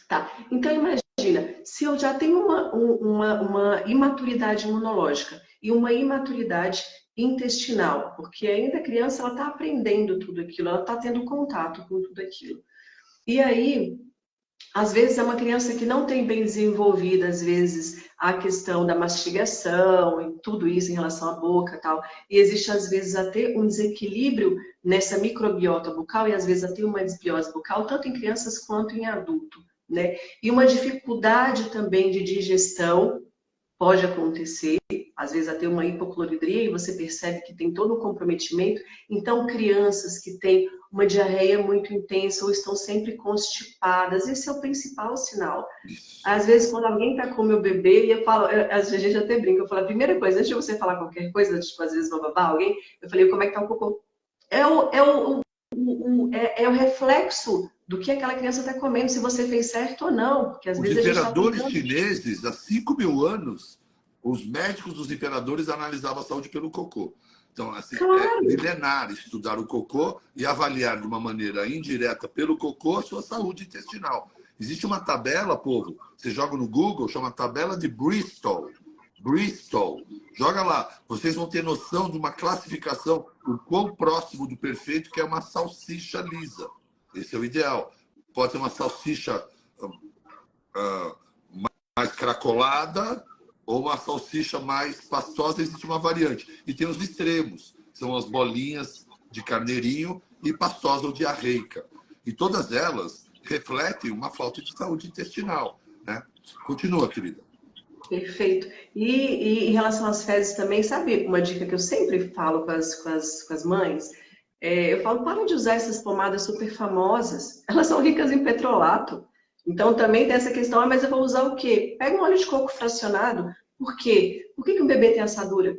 Tá, então imagina, se eu já tenho uma imaturidade imunológica e uma imaturidade intestinal, porque ainda a criança ela está aprendendo tudo aquilo, ela está tendo contato com tudo aquilo. E aí, às vezes é uma criança que não tem bem desenvolvida, às vezes, a questão da mastigação e tudo isso em relação à boca e tal. E existe, às vezes, até um desequilíbrio nessa microbiota bucal e, às vezes, até uma desbiose bucal, tanto em crianças quanto em adulto, né? E uma dificuldade também de digestão pode acontecer, às vezes até uma hipocloridria, e você percebe que tem todo um comprometimento. Então, crianças que têm uma diarreia muito intensa ou estão sempre constipadas, esse é o principal sinal. Às vezes, quando alguém está com o meu bebê, e eu falo, às vezes a gente até brinca, eu falo, a primeira coisa, antes de você falar qualquer coisa, tipo, às vezes bababá alguém, eu falei, como é que tá o cocô? É o reflexo do que aquela criança está comendo, se você fez certo ou não, porque às Os vezes a gente está imperadores tentando... chineses, há 5.000 anos, os médicos dos imperadores analisavam a saúde pelo cocô. Então, assim, é Claro. milenar estudar o cocô e avaliar de uma maneira indireta pelo cocô a sua saúde intestinal. Existe uma tabela, povo, você joga no Google, chama tabela de Bristol. Bristol. Joga lá, vocês vão ter noção de uma classificação, o quão próximo do perfeito que é uma salsicha lisa. Esse é o ideal. Pode ser uma salsicha mais cracolada ou uma salsicha mais pastosa, existe uma variante. E tem os extremos, são as bolinhas de carneirinho e pastosa ou diarreica. E todas elas refletem uma falta de saúde intestinal, né? Continua, querida. Perfeito. E em relação às fezes também, sabe uma dica que eu sempre falo com as mães? Eu falo, para de usar essas pomadas super famosas, elas são ricas em petrolato. Então também tem essa questão, mas eu vou usar o quê? Pega um óleo de coco fracionado. Por quê? Por que o bebê tem assadura?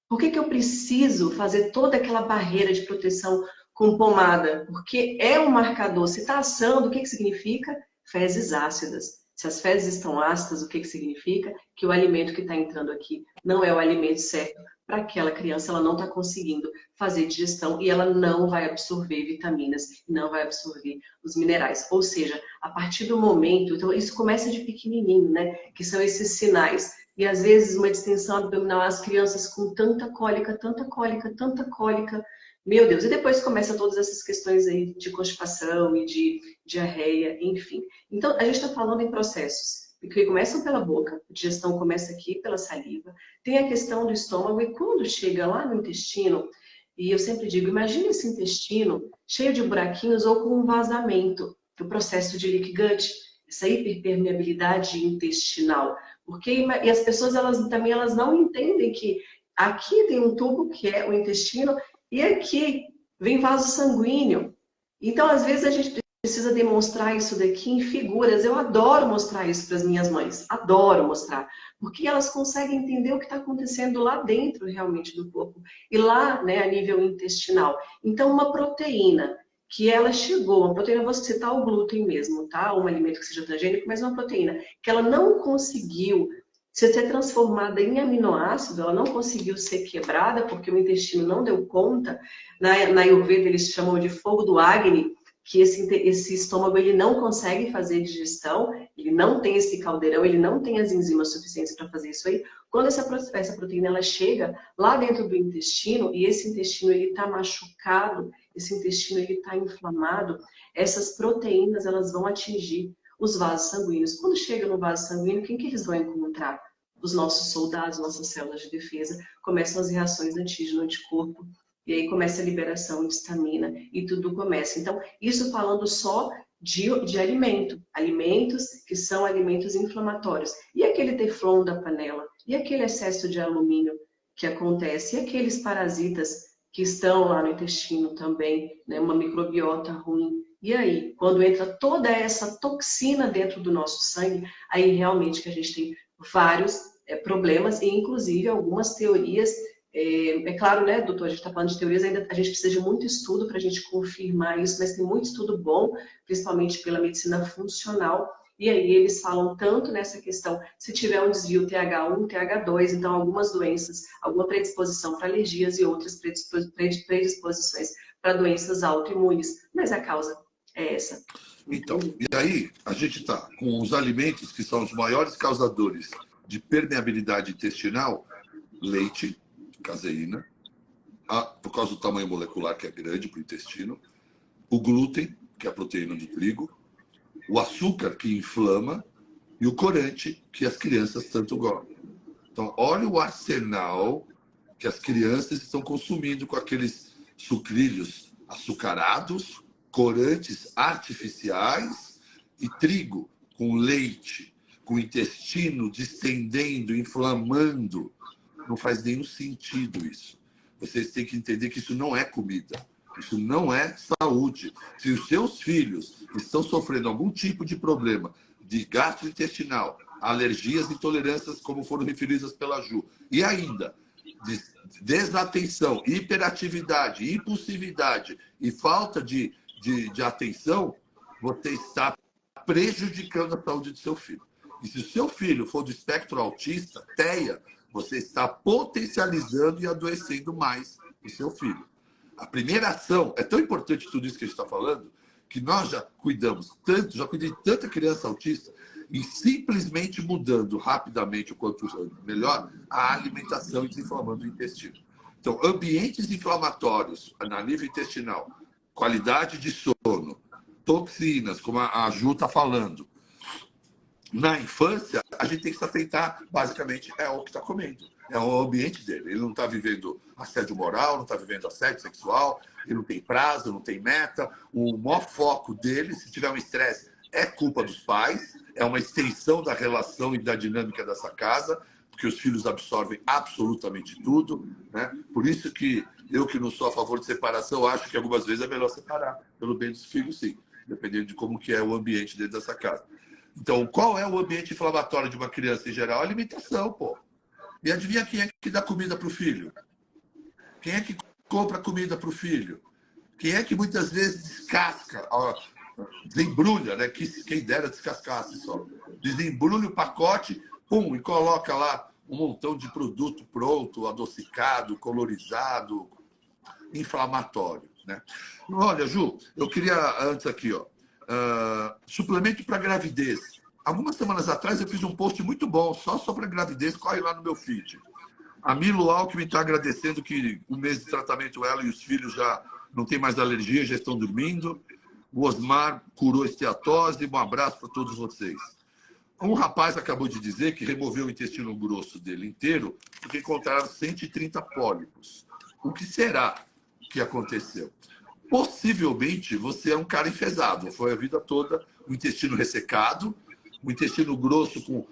Por que eu preciso fazer toda aquela barreira de proteção com pomada? Porque é um marcador. Se está assando, o que significa? Fezes ácidas. Se as fezes estão ácidas, o que significa? Que o alimento que está entrando aqui não é o alimento certo para aquela criança, ela não está conseguindo fazer digestão e ela não vai absorver vitaminas, não vai absorver os minerais. Ou seja, a partir do momento, então isso começa de pequenininho, né? Que são esses sinais. E às vezes uma distensão abdominal, as crianças com tanta cólica, tanta cólica, tanta cólica, meu Deus. E depois começa todas essas questões aí de constipação e de diarreia, enfim. Então, a gente está falando em processos que começam pela boca, a digestão começa aqui pela saliva, tem a questão do estômago e quando chega lá no intestino, e eu sempre digo, imagine esse intestino cheio de buraquinhos ou com um vazamento, o processo de leaky gut, essa hiperpermeabilidade intestinal. Porque, e as pessoas também não entendem que aqui tem um tubo que é o intestino e aqui vem vaso sanguíneo. Então, às vezes, a gente precisa demonstrar isso daqui em figuras. Eu adoro mostrar isso para as minhas mães. Adoro mostrar. Porque elas conseguem entender o que está acontecendo lá dentro, realmente, do corpo. E lá, né, a nível intestinal. Então, uma proteína que ela chegou, uma proteína, vou citar o glúten mesmo, tá? Um alimento que seja transgênico, mas uma proteína que ela não conseguiu ser transformada em aminoácido, ela não conseguiu ser quebrada, porque o intestino não deu conta. Na Ayurveda eles chamam de fogo do Agni, que esse estômago ele não consegue fazer digestão, ele não tem esse caldeirão, ele não tem as enzimas suficientes para fazer isso aí. Quando essa proteína ela chega lá dentro do intestino, e esse intestino ele está machucado, esse intestino ele está inflamado, essas proteínas elas vão atingir os vasos sanguíneos. Quando chega no vaso sanguíneo, quem que eles vão encontrar? Os nossos soldados, nossas células de defesa. Começam as reações antígeno-anticorpo e aí começa a liberação de histamina e tudo começa. Então, isso falando só de alimento, alimentos que são alimentos inflamatórios. E aquele teflon da panela? E aquele excesso de alumínio que acontece? E aqueles parasitas que estão lá no intestino também, né? Uma microbiota ruim. E aí, quando entra toda essa toxina dentro do nosso sangue, aí realmente que a gente tem vários problemas e, inclusive, algumas teorias. É claro, né, doutor, a gente está falando de teorias, ainda a gente precisa de muito estudo para a gente confirmar isso, mas tem muito estudo bom, principalmente pela medicina funcional, e aí eles falam tanto nessa questão, se tiver um desvio TH1, TH2, então algumas doenças, alguma predisposição para alergias e outras predisposições para doenças autoimunes, mas a causa é essa. Então, e aí a gente está com os alimentos que são os maiores causadores de permeabilidade intestinal, leite, caseína, por causa do tamanho molecular que é grande para o intestino, o glúten, que é a proteína do trigo, o açúcar, que inflama, e o corante, que as crianças tanto gostam. Então, olha o arsenal que as crianças estão consumindo com aqueles sucrilhos açucarados, corantes artificiais e trigo com leite, com o intestino distendendo, inflamando. Não faz nenhum sentido isso. Vocês têm que entender que isso não é comida. Isso não é saúde. Se os seus filhos estão sofrendo algum tipo de problema de gastrointestinal, alergias e intolerâncias, como foram referidas pela Ju, e ainda de desatenção, hiperatividade, impulsividade e falta de atenção, você está prejudicando a saúde do seu filho. E se o seu filho for do espectro autista, TEA, você está potencializando e adoecendo mais o seu filho. A primeira ação, é tão importante tudo isso que a gente está falando, que nós já cuidamos tanto, já cuidei de tanta criança autista, e simplesmente mudando rapidamente o quanto melhor a alimentação e desinflamando o intestino. Então, ambientes inflamatórios na nível intestinal, qualidade de sono, toxinas, como a Ju está falando. Na infância, a gente tem que se atentar, basicamente, é o que está comendo. É o ambiente dele. Ele não está vivendo assédio moral, não está vivendo assédio sexual, ele não tem prazo, não tem meta. O maior foco dele, se tiver um estresse, é culpa dos pais, é uma extensão da relação e da dinâmica dessa casa, porque os filhos absorvem absolutamente tudo, né? Por isso que eu, que não sou a favor de separação, acho que algumas vezes é melhor separar, pelo bem dos filhos, sim, dependendo de como que é o ambiente dentro dessa casa. Então, qual é o ambiente inflamatório de uma criança em geral? A alimentação, pô. E adivinha quem é que dá comida para o filho? Quem é que compra comida para o filho? Quem é que muitas vezes descasca, desembrulha, né? Quem dera descascasse só. Desembrulha o pacote, pum, e coloca lá um montão de produto pronto, adocicado, colorizado, inflamatório, né? Olha, Ju, eu queria antes aqui, ó, suplemento para gravidez. Algumas semanas atrás eu fiz um post muito bom, só sobre a gravidez, corre lá no meu feed. A Milo Alckmin está agradecendo que o mês de tratamento ela e os filhos já não tem mais alergia, já estão dormindo. O Osmar curou esteatose, um abraço para todos vocês. Um rapaz acabou de dizer que removeu o intestino grosso dele inteiro porque encontraram 130 pólipos. O que será que aconteceu? Possivelmente você é um cara enfesado, foi a vida toda o intestino ressecado, o intestino grosso com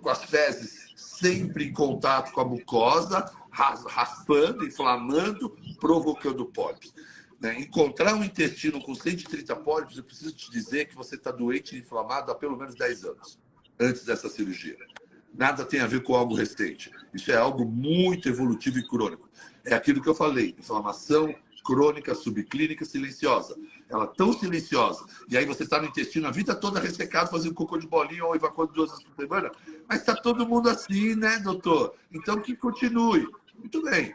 as fezes sempre em contato com a mucosa, raspando, inflamando, provocando pólipos. Encontrar um intestino com 130 pólipos, eu preciso te dizer que você está doente e inflamado há pelo menos 10 anos, antes dessa cirurgia. Nada tem a ver com algo recente. Isso é algo muito evolutivo e crônico. É aquilo que eu falei, inflamação crônica, subclínica, silenciosa. Ela é tão silenciosa. E aí você está no intestino a vida toda ressecado, fazendo cocô de bolinha ou evacuando 2 vezes por semana. Mas está todo mundo assim, né, doutor? Então que continue. Muito bem.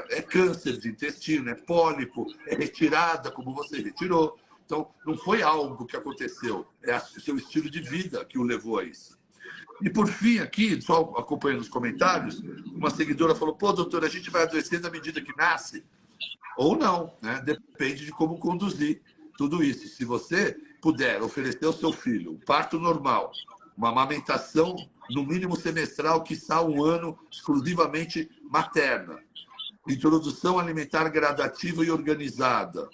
É câncer de intestino, é pólipo, é retirada, como você retirou. Então, não foi algo que aconteceu. É o seu estilo de vida que o levou a isso. E por fim, aqui, só acompanhando os comentários, uma seguidora falou: pô, doutor, a gente vai adoecendo à medida que nasce? Ou não, né? Depende de como conduzir tudo isso. Se você puder oferecer ao seu filho um parto normal, uma amamentação, no mínimo semestral, quiçá um ano exclusivamente materna, Introdução alimentar gradativa e organizada.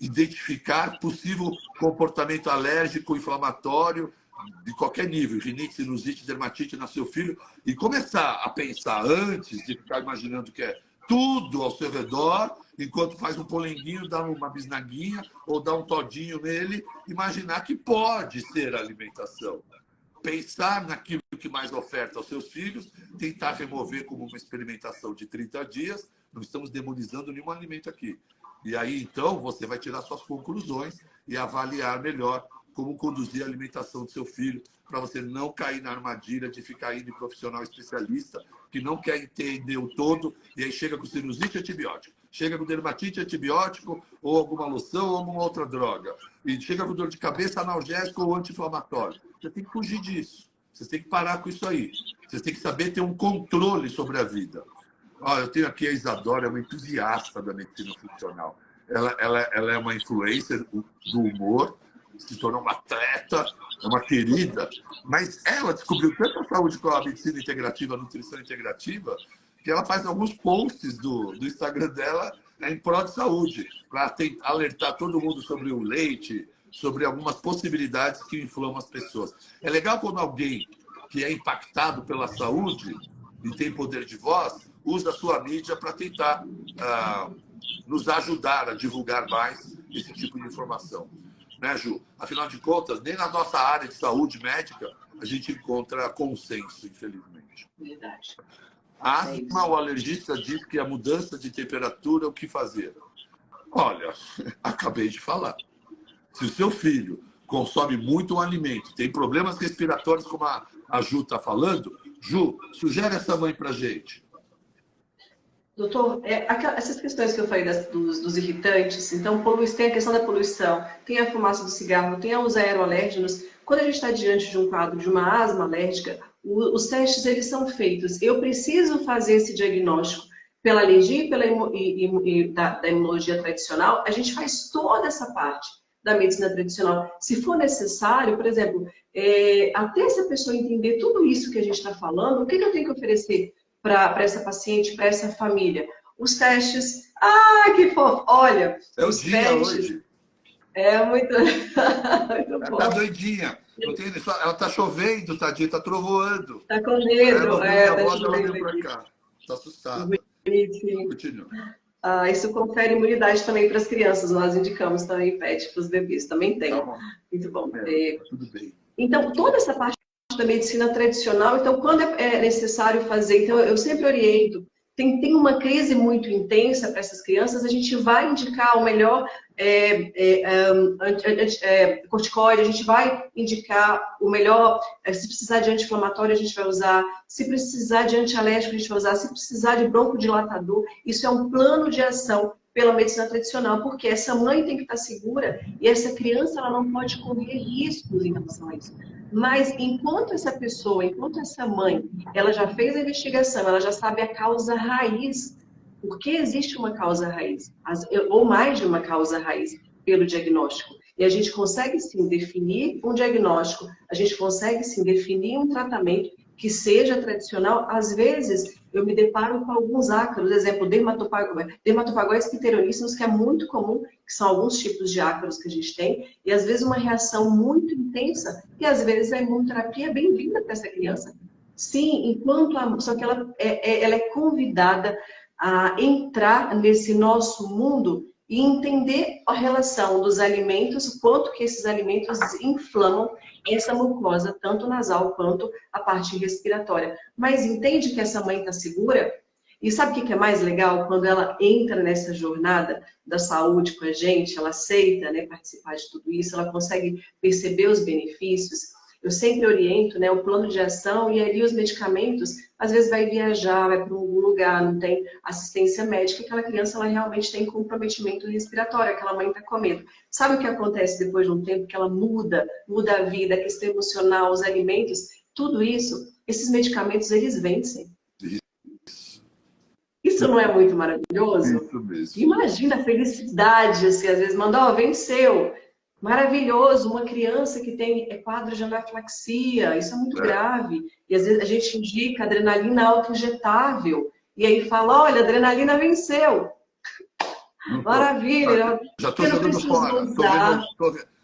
Identificar possível comportamento alérgico, inflamatório, de qualquer nível, rinite, sinusite, dermatite no seu filho, e começar a pensar antes de ficar imaginando que é tudo ao seu redor, enquanto faz um polenguinho, dá uma bisnaguinha ou dá um todinho nele, imaginar que pode ser alimentação. Pensar naquilo que mais oferta aos seus filhos, tentar remover como uma experimentação de 30 dias, não estamos demonizando nenhum alimento aqui. E aí, então, você vai tirar suas conclusões e avaliar melhor como conduzir a alimentação do seu filho, para você não cair na armadilha de ficar indo em profissional especialista, que não quer entender o todo, e aí chega com sinusite antibiótico, chega com dermatite antibiótico, ou alguma loção, ou alguma outra droga, e chega com dor de cabeça analgésico ou anti-inflamatório. Você tem que fugir disso, você tem que parar com isso aí, você tem que saber ter um controle sobre a vida. Eu tenho aqui a Isadora, é uma entusiasta da medicina funcional. Ela é uma influencer do humor, se tornou uma atleta, é uma querida, mas ela descobriu tanto a saúde com a medicina integrativa, a nutrição integrativa, que ela faz alguns posts do Instagram dela em prol de saúde, para alertar todo mundo sobre o leite, sobre algumas possibilidades que inflamam as pessoas. É legal quando alguém que é impactado pela saúde e tem poder de voz, usa a sua mídia para tentar nos ajudar a divulgar mais esse tipo de informação. Né, Ju? Afinal de contas, nem na nossa área de saúde médica a gente encontra consenso, infelizmente. Verdade. Asma, o alergista diz que a mudança de temperatura, o que fazer? Olha, acabei de falar. Se o seu filho consome muito um alimento, tem problemas respiratórios, como a Ju está falando, Ju, sugere essa mãe para a gente. Doutor, essas questões que eu falei dos irritantes, então tem a questão da poluição, tem a fumaça do cigarro, tem os aeroalérgenos. Quando a gente está diante de um quadro de uma asma alérgica, os testes eles são feitos. Eu preciso fazer esse diagnóstico pela alergia e da imunologia tradicional. A gente faz toda essa parte da medicina tradicional. Se for necessário, por exemplo, até essa pessoa entender tudo isso que a gente está falando, o que eu tenho que oferecer para essa paciente, para essa família? Os testes. Ah, que fofo! Olha, os dia testes. Hoje. É muito, muito bom. Ela tá doidinha. Ela tá chovendo, tadinha, tá trovoando. Tá com medo. Tá chovendo aqui. Tá assustada. Continua. Isso confere imunidade também para as crianças. Nós indicamos também PET para os bebês. Também tem. Tá muito bom. Tudo bem. Então, toda essa parte da medicina tradicional, então, quando é necessário fazer, então, eu sempre oriento, tem uma crise muito intensa para essas crianças, a gente vai indicar o melhor corticoide, a gente vai indicar o melhor, se precisar de anti-inflamatório, a gente vai usar, se precisar de antialérgico, a gente vai usar, se precisar de broncodilatador, isso é um plano de ação pela medicina tradicional, porque essa mãe tem que estar segura e essa criança ela não pode correr riscos em relação a isso. Mas enquanto essa mãe, ela já fez a investigação, ela já sabe a causa raiz, porque existe uma causa raiz, ou mais de uma causa raiz pelo diagnóstico. E a gente consegue sim definir um diagnóstico, a gente consegue sim definir um tratamento que seja tradicional. Às vezes, eu me deparo com alguns ácaros, por exemplo, dermatopagóides pteroníssimos, que é muito comum, que são alguns tipos de ácaros que a gente tem, e às vezes uma reação muito intensa, e às vezes a imunoterapia é bem-vinda para essa criança. Sim, só que ela é convidada a entrar nesse nosso mundo e entender a relação dos alimentos, o quanto que esses alimentos inflamam essa mucosa, tanto nasal quanto a parte respiratória. Mas entende que essa mãe está segura? E sabe o que é mais legal? Quando ela entra nessa jornada da saúde com a gente, ela aceita, né, participar de tudo isso, ela consegue perceber os benefícios. Eu sempre oriento, né, o plano de ação, e ali os medicamentos, às vezes vai viajar, vai para algum lugar, não tem assistência médica, aquela criança ela realmente tem comprometimento respiratório, aquela mãe está com medo. Sabe o que acontece depois de um tempo? Que ela muda a vida, a questão emocional, os alimentos, tudo isso, esses medicamentos, eles vencem. Isso não é muito maravilhoso? Isso mesmo. Imagina a felicidade, assim, às vezes manda, venceu. Maravilhoso, uma criança que tem quadro de anafilaxia, isso é muito grave. E às vezes a gente indica adrenalina autoinjetável. e aí fala, olha, a adrenalina venceu. Não tô. Maravilha. Já estou Eu não jogando preciso fora. usar.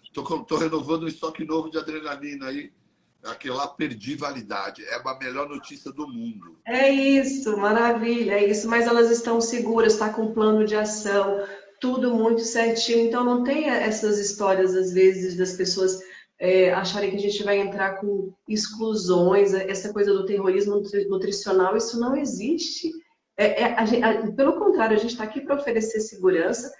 Estou renovando um estoque novo de adrenalina aí. Aquele lá perdi validade. É a melhor notícia do mundo. É isso, maravilha, é isso. Mas elas estão seguras, está com plano de ação, tudo muito certinho. Então não tem essas histórias, às vezes, das pessoas acharem que a gente vai entrar com exclusões, essa coisa do terrorismo nutricional, isso não existe. Pelo contrário, a gente está aqui para oferecer segurança,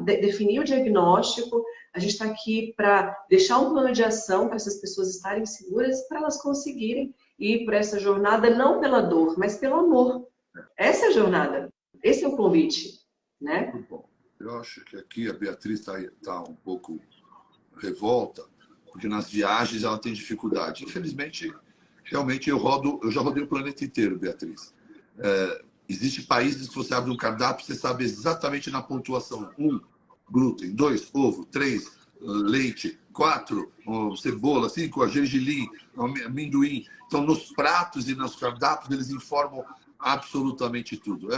definir o diagnóstico, a gente está aqui para deixar um plano de ação para essas pessoas estarem seguras, para elas conseguirem ir por essa jornada, não pela dor, mas pelo amor. Essa é a jornada, esse é o convite, né? Muito bom. Eu acho que aqui a Beatriz está um pouco revolta, porque nas viagens ela tem dificuldade. Infelizmente, realmente eu já rodei o planeta inteiro, Beatriz. Existem países que você abre um cardápio, você sabe exatamente na pontuação. 1, glúten. 2, ovo. 3, leite. 4, cebola. 5, gergelim, amendoim. Então, nos pratos e nos cardápios, eles informam absolutamente tudo.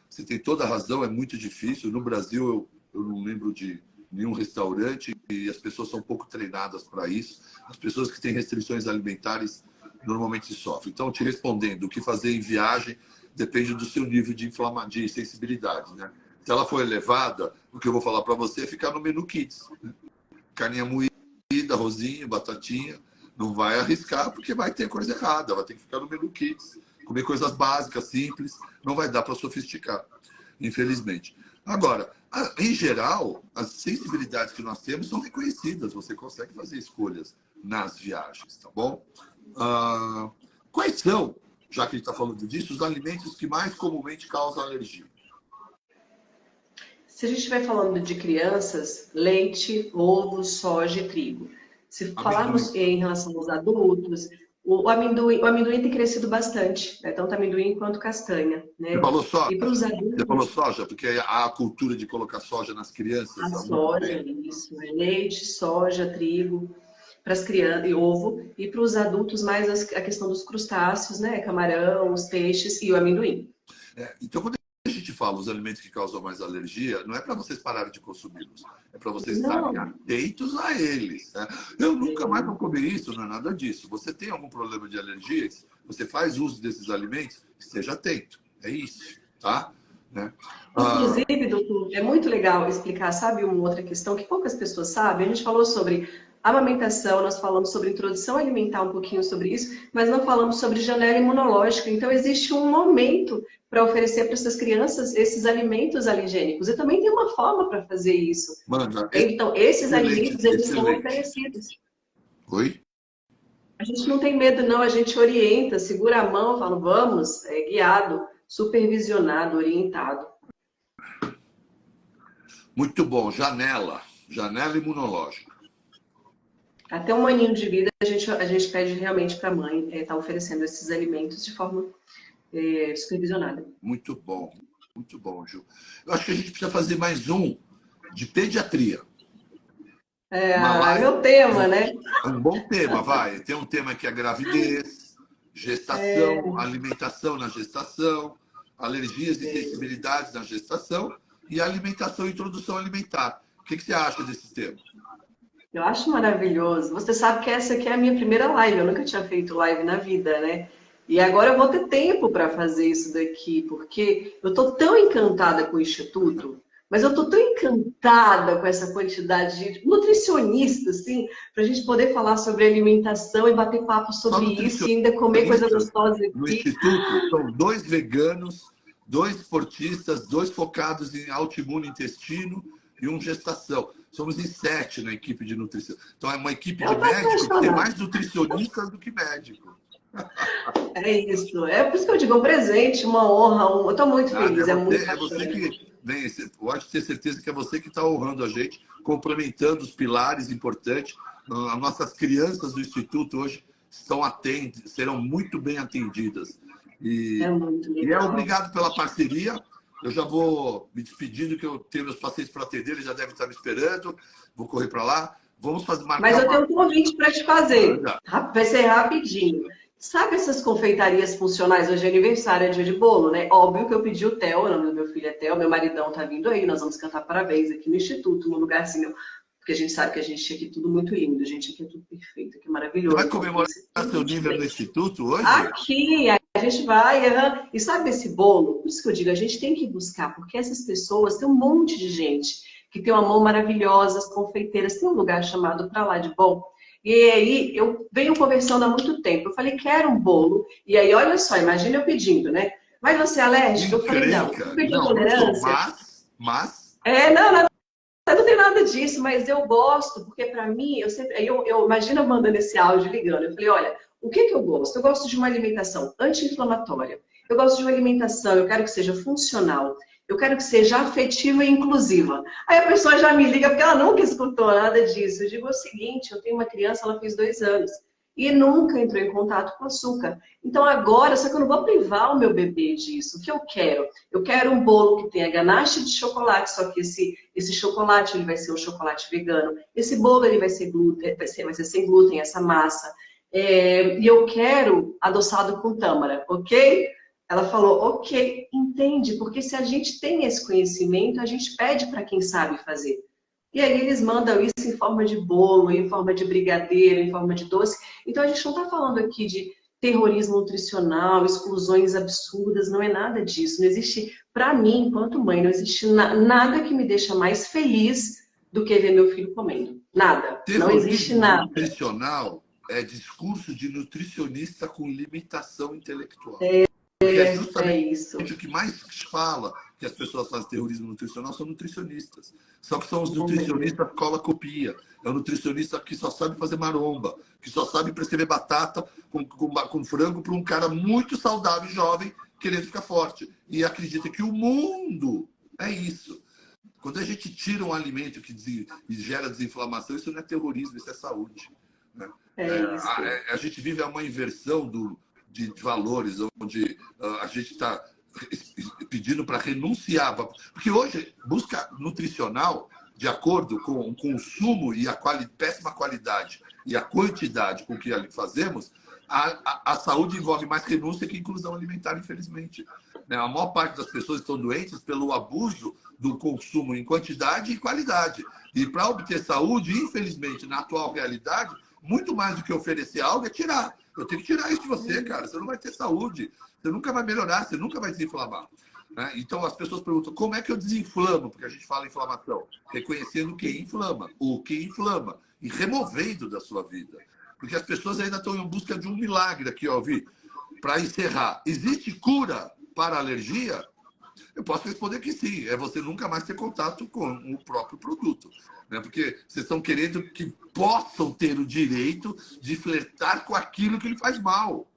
Você tem toda a razão, é muito difícil. No Brasil, eu não lembro de nenhum restaurante e as pessoas são um pouco treinadas para isso. As pessoas que têm restrições alimentares normalmente sofrem. Então, te respondendo, o que fazer em viagem depende do seu nível de sensibilidade, né? Se ela for elevada, o que eu vou falar para você é ficar no menu kids, né? Carninha moída, arrozinho, batatinha. Não vai arriscar porque vai ter coisa errada. Vai ter que ficar no menu kids. Comer coisas básicas, simples. Não vai dar para sofisticar, infelizmente. Agora, em geral, as sensibilidades que nós temos são reconhecidas. Você consegue fazer escolhas nas viagens, tá bom? Quais são, já que a gente está falando disso, os alimentos que mais comumente causam alergia? Se a gente estiver falando de crianças, leite, ovo, soja e trigo. Se falarmos em relação aos adultos, o amendoim tem crescido bastante, né? Tanto amendoim quanto castanha, né? Você falou soja? E para os Você falou adultos, soja, porque há a cultura de colocar soja nas crianças. a soja, isso, leite, soja, trigo, para as crianças, e ovo, e para os adultos mais a questão dos crustáceos, né? Camarão, os peixes e o amendoim. Então, quando a gente fala os alimentos que causam mais alergia, não é para vocês pararem de consumi-los, é para vocês estarem atentos a eles, né? Eu nunca mais vou comer isso, não é nada disso. Você tem algum problema de alergias, você faz uso desses alimentos, esteja atento. É isso, tá? Né? Inclusive, doutor, é muito legal explicar, sabe, uma outra questão que poucas pessoas sabem. A gente falou sobre amamentação, nós falamos sobre introdução alimentar, um pouquinho sobre isso, mas não falamos sobre janela imunológica. Então, existe um momento para oferecer para essas crianças esses alimentos alergênicos. E também tem uma forma para fazer isso. Então, esses alimentos, eles são oferecidos. Oi? A gente não tem medo, não. A gente orienta, segura a mão, fala, vamos, guiado, supervisionado, orientado. Muito bom. Janela imunológica. Até um aninho de vida, a gente pede realmente para a mãe estar oferecendo esses alimentos de forma supervisionada. Muito bom, Ju. Eu acho que a gente precisa fazer mais um de pediatria. Meu tema, né? É um bom tema, vai. Tem um tema que é gravidez, gestação, alimentação na gestação, alergias e sensibilidades na gestação e alimentação e introdução alimentar. O que você acha desse tema? Eu acho maravilhoso. Você sabe que essa aqui é a minha primeira live. Eu nunca tinha feito live na vida, né? E agora eu vou ter tempo para fazer isso daqui, porque eu estou tão encantada com o Instituto, mas eu estou tão encantada com essa quantidade de nutricionistas, assim, para a gente poder falar sobre alimentação e bater papo sobre isso e ainda comer coisa gostosa aqui. No Instituto são 2 veganos, 2 esportistas, 2 focados em autoimune intestino e um gestação. Somos em 7 na equipe de nutrição. Então é uma equipe de médicos que tem mais nutricionistas do que médicos. É isso. É por isso que eu digo, um presente, uma honra. Eu estou muito feliz. É você que vem. Pode ter certeza que é você que está honrando a gente, complementando os pilares importantes. As nossas crianças do Instituto hoje estão atentas, serão muito bem atendidas. E obrigado pela parceria. Eu já vou me despedindo, que eu tenho meus pacientes para atender, eles já devem estar me esperando. Vou correr para lá. Vamos marcar. Mas eu tenho um convite para te fazer. Vai ser rapidinho. Sabe essas confeitarias funcionais? Hoje é aniversário, é dia de bolo, né? Óbvio que eu pedi o Theo, o nome do meu filho é Theo, meu maridão tá vindo aí, nós vamos cantar parabéns aqui no Instituto, num lugarzinho, porque a gente sabe que a gente aqui tudo muito lindo, gente, aqui é tudo perfeito, aqui é Você vai maravilhoso. Então, comemorar seu nível no Instituto hoje? aqui, a gente vai, e sabe esse bolo? Por isso que eu digo, a gente tem que buscar, porque essas pessoas, tem um monte de gente que tem uma mão maravilhosa, as confeiteiras, tem um lugar chamado Pra Lá de Bom, e aí eu venho conversando há muito tempo, eu falei, quero um bolo, e aí olha só, imagina eu pedindo, né? Mas você é alérgico? Eu falei, não, Encrenca. eu pedi Não, não sou, tolerância. mas... Não, não tem nada disso, mas eu gosto, porque para mim, eu sempre, eu imagino eu mandando esse áudio ligando. Eu falei, olha, o que eu gosto? Eu gosto de uma alimentação anti-inflamatória. Eu gosto de uma alimentação, eu quero que seja funcional. Eu quero que seja afetiva e inclusiva. Aí a pessoa já me liga, porque ela nunca escutou nada disso. Eu digo o seguinte, eu tenho uma criança, ela fez 2 anos. E nunca entrou em contato com açúcar. Então agora, só que eu não vou privar o meu bebê disso. O que eu quero? Eu quero um bolo que tenha ganache de chocolate, só que esse chocolate ele vai ser um chocolate vegano. Esse bolo ele vai ser glúten, vai ser sem glúten, essa massa. E eu quero adoçado com tâmara, ok? Ela falou, ok, entende, porque se a gente tem esse conhecimento, a gente pede para quem sabe fazer. E aí eles mandam isso em forma de bolo, em forma de brigadeiro, em forma de doce. Então a gente não está falando aqui de terrorismo nutricional, exclusões absurdas, não é nada disso. Não existe, para mim, enquanto mãe, não existe nada que me deixa mais feliz do que ver meu filho comendo. Nada. Não existe Terrorismo nada. nutricional é discurso de nutricionista com limitação intelectual. Porque é É justamente isso. o que mais fala que as pessoas fazem terrorismo nutricional são nutricionistas. Só que são os Oh, meu Deus. nutricionistas cola-copia. É o nutricionista que só sabe fazer maromba, que só sabe prescrever batata com frango para um cara muito saudável e jovem querendo ficar forte. E acredita que o mundo é isso. Quando a gente tira um alimento que gera desinflamação, isso não é terrorismo, isso é saúde. Né? É isso. A gente vive uma inversão de valores, onde a gente está pedindo para renunciar. Porque hoje, busca nutricional, de acordo com o consumo e a péssima qualidade e a quantidade com que fazemos, a saúde envolve mais renúncia que inclusão alimentar, infelizmente. A maior parte das pessoas estão doentes pelo abuso do consumo em quantidade e qualidade. E para obter saúde, infelizmente, na atual realidade, muito mais do que oferecer algo é tirar. Eu tenho que tirar isso de você, cara. Você não vai ter saúde. Você nunca vai melhorar, você nunca vai desinflamar. Né? Então, as pessoas perguntam, como é que eu desinflamo? Porque a gente fala inflamação. Reconhecendo quem inflama, o que inflama, e removendo da sua vida. Porque as pessoas ainda estão em busca de um milagre aqui, ó, Vi. Para encerrar, existe cura para a alergia? Eu posso responder que sim. É você nunca mais ter contato com o próprio produto. Né? Porque vocês estão querendo que possam ter o direito de flertar com aquilo que lhe faz mal.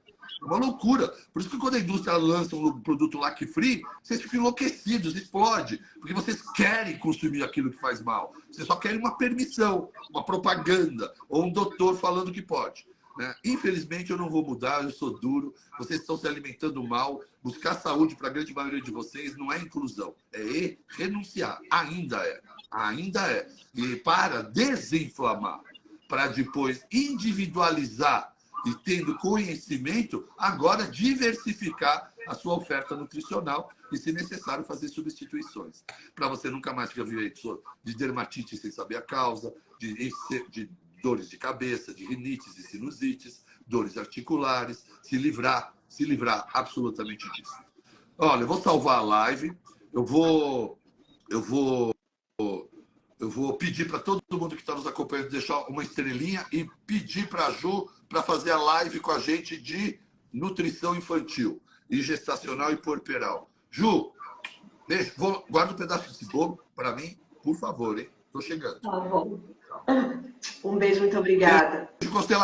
É uma loucura. Por isso que quando a indústria lança um produto lac free, vocês ficam enlouquecidos, explode. Porque vocês querem consumir aquilo que faz mal. Vocês só querem uma permissão, uma propaganda, ou um doutor falando que pode. Né? Infelizmente, eu não vou mudar, eu sou duro. Vocês estão se alimentando mal. Buscar saúde para a grande maioria de vocês não é inclusão, é renunciar. Ainda é. Ainda é. E para desinflamar, para depois individualizar e tendo conhecimento, agora diversificar a sua oferta nutricional e, se necessário, fazer substituições. Para você nunca mais ficar vivendo de dermatite sem saber a causa, de dores de cabeça, de rinites e sinusites, dores articulares, se livrar absolutamente disso. Olha, eu vou salvar a live, eu vou pedir para todo mundo que está nos acompanhando deixar uma estrelinha e pedir para a Ju para fazer a live com a gente de nutrição infantil, e gestacional e puerperal. Ju, beijo. Guarda um pedaço desse bolo para mim, por favor, hein? Estou chegando. Tá bom. Um beijo, muito obrigada. Beijo,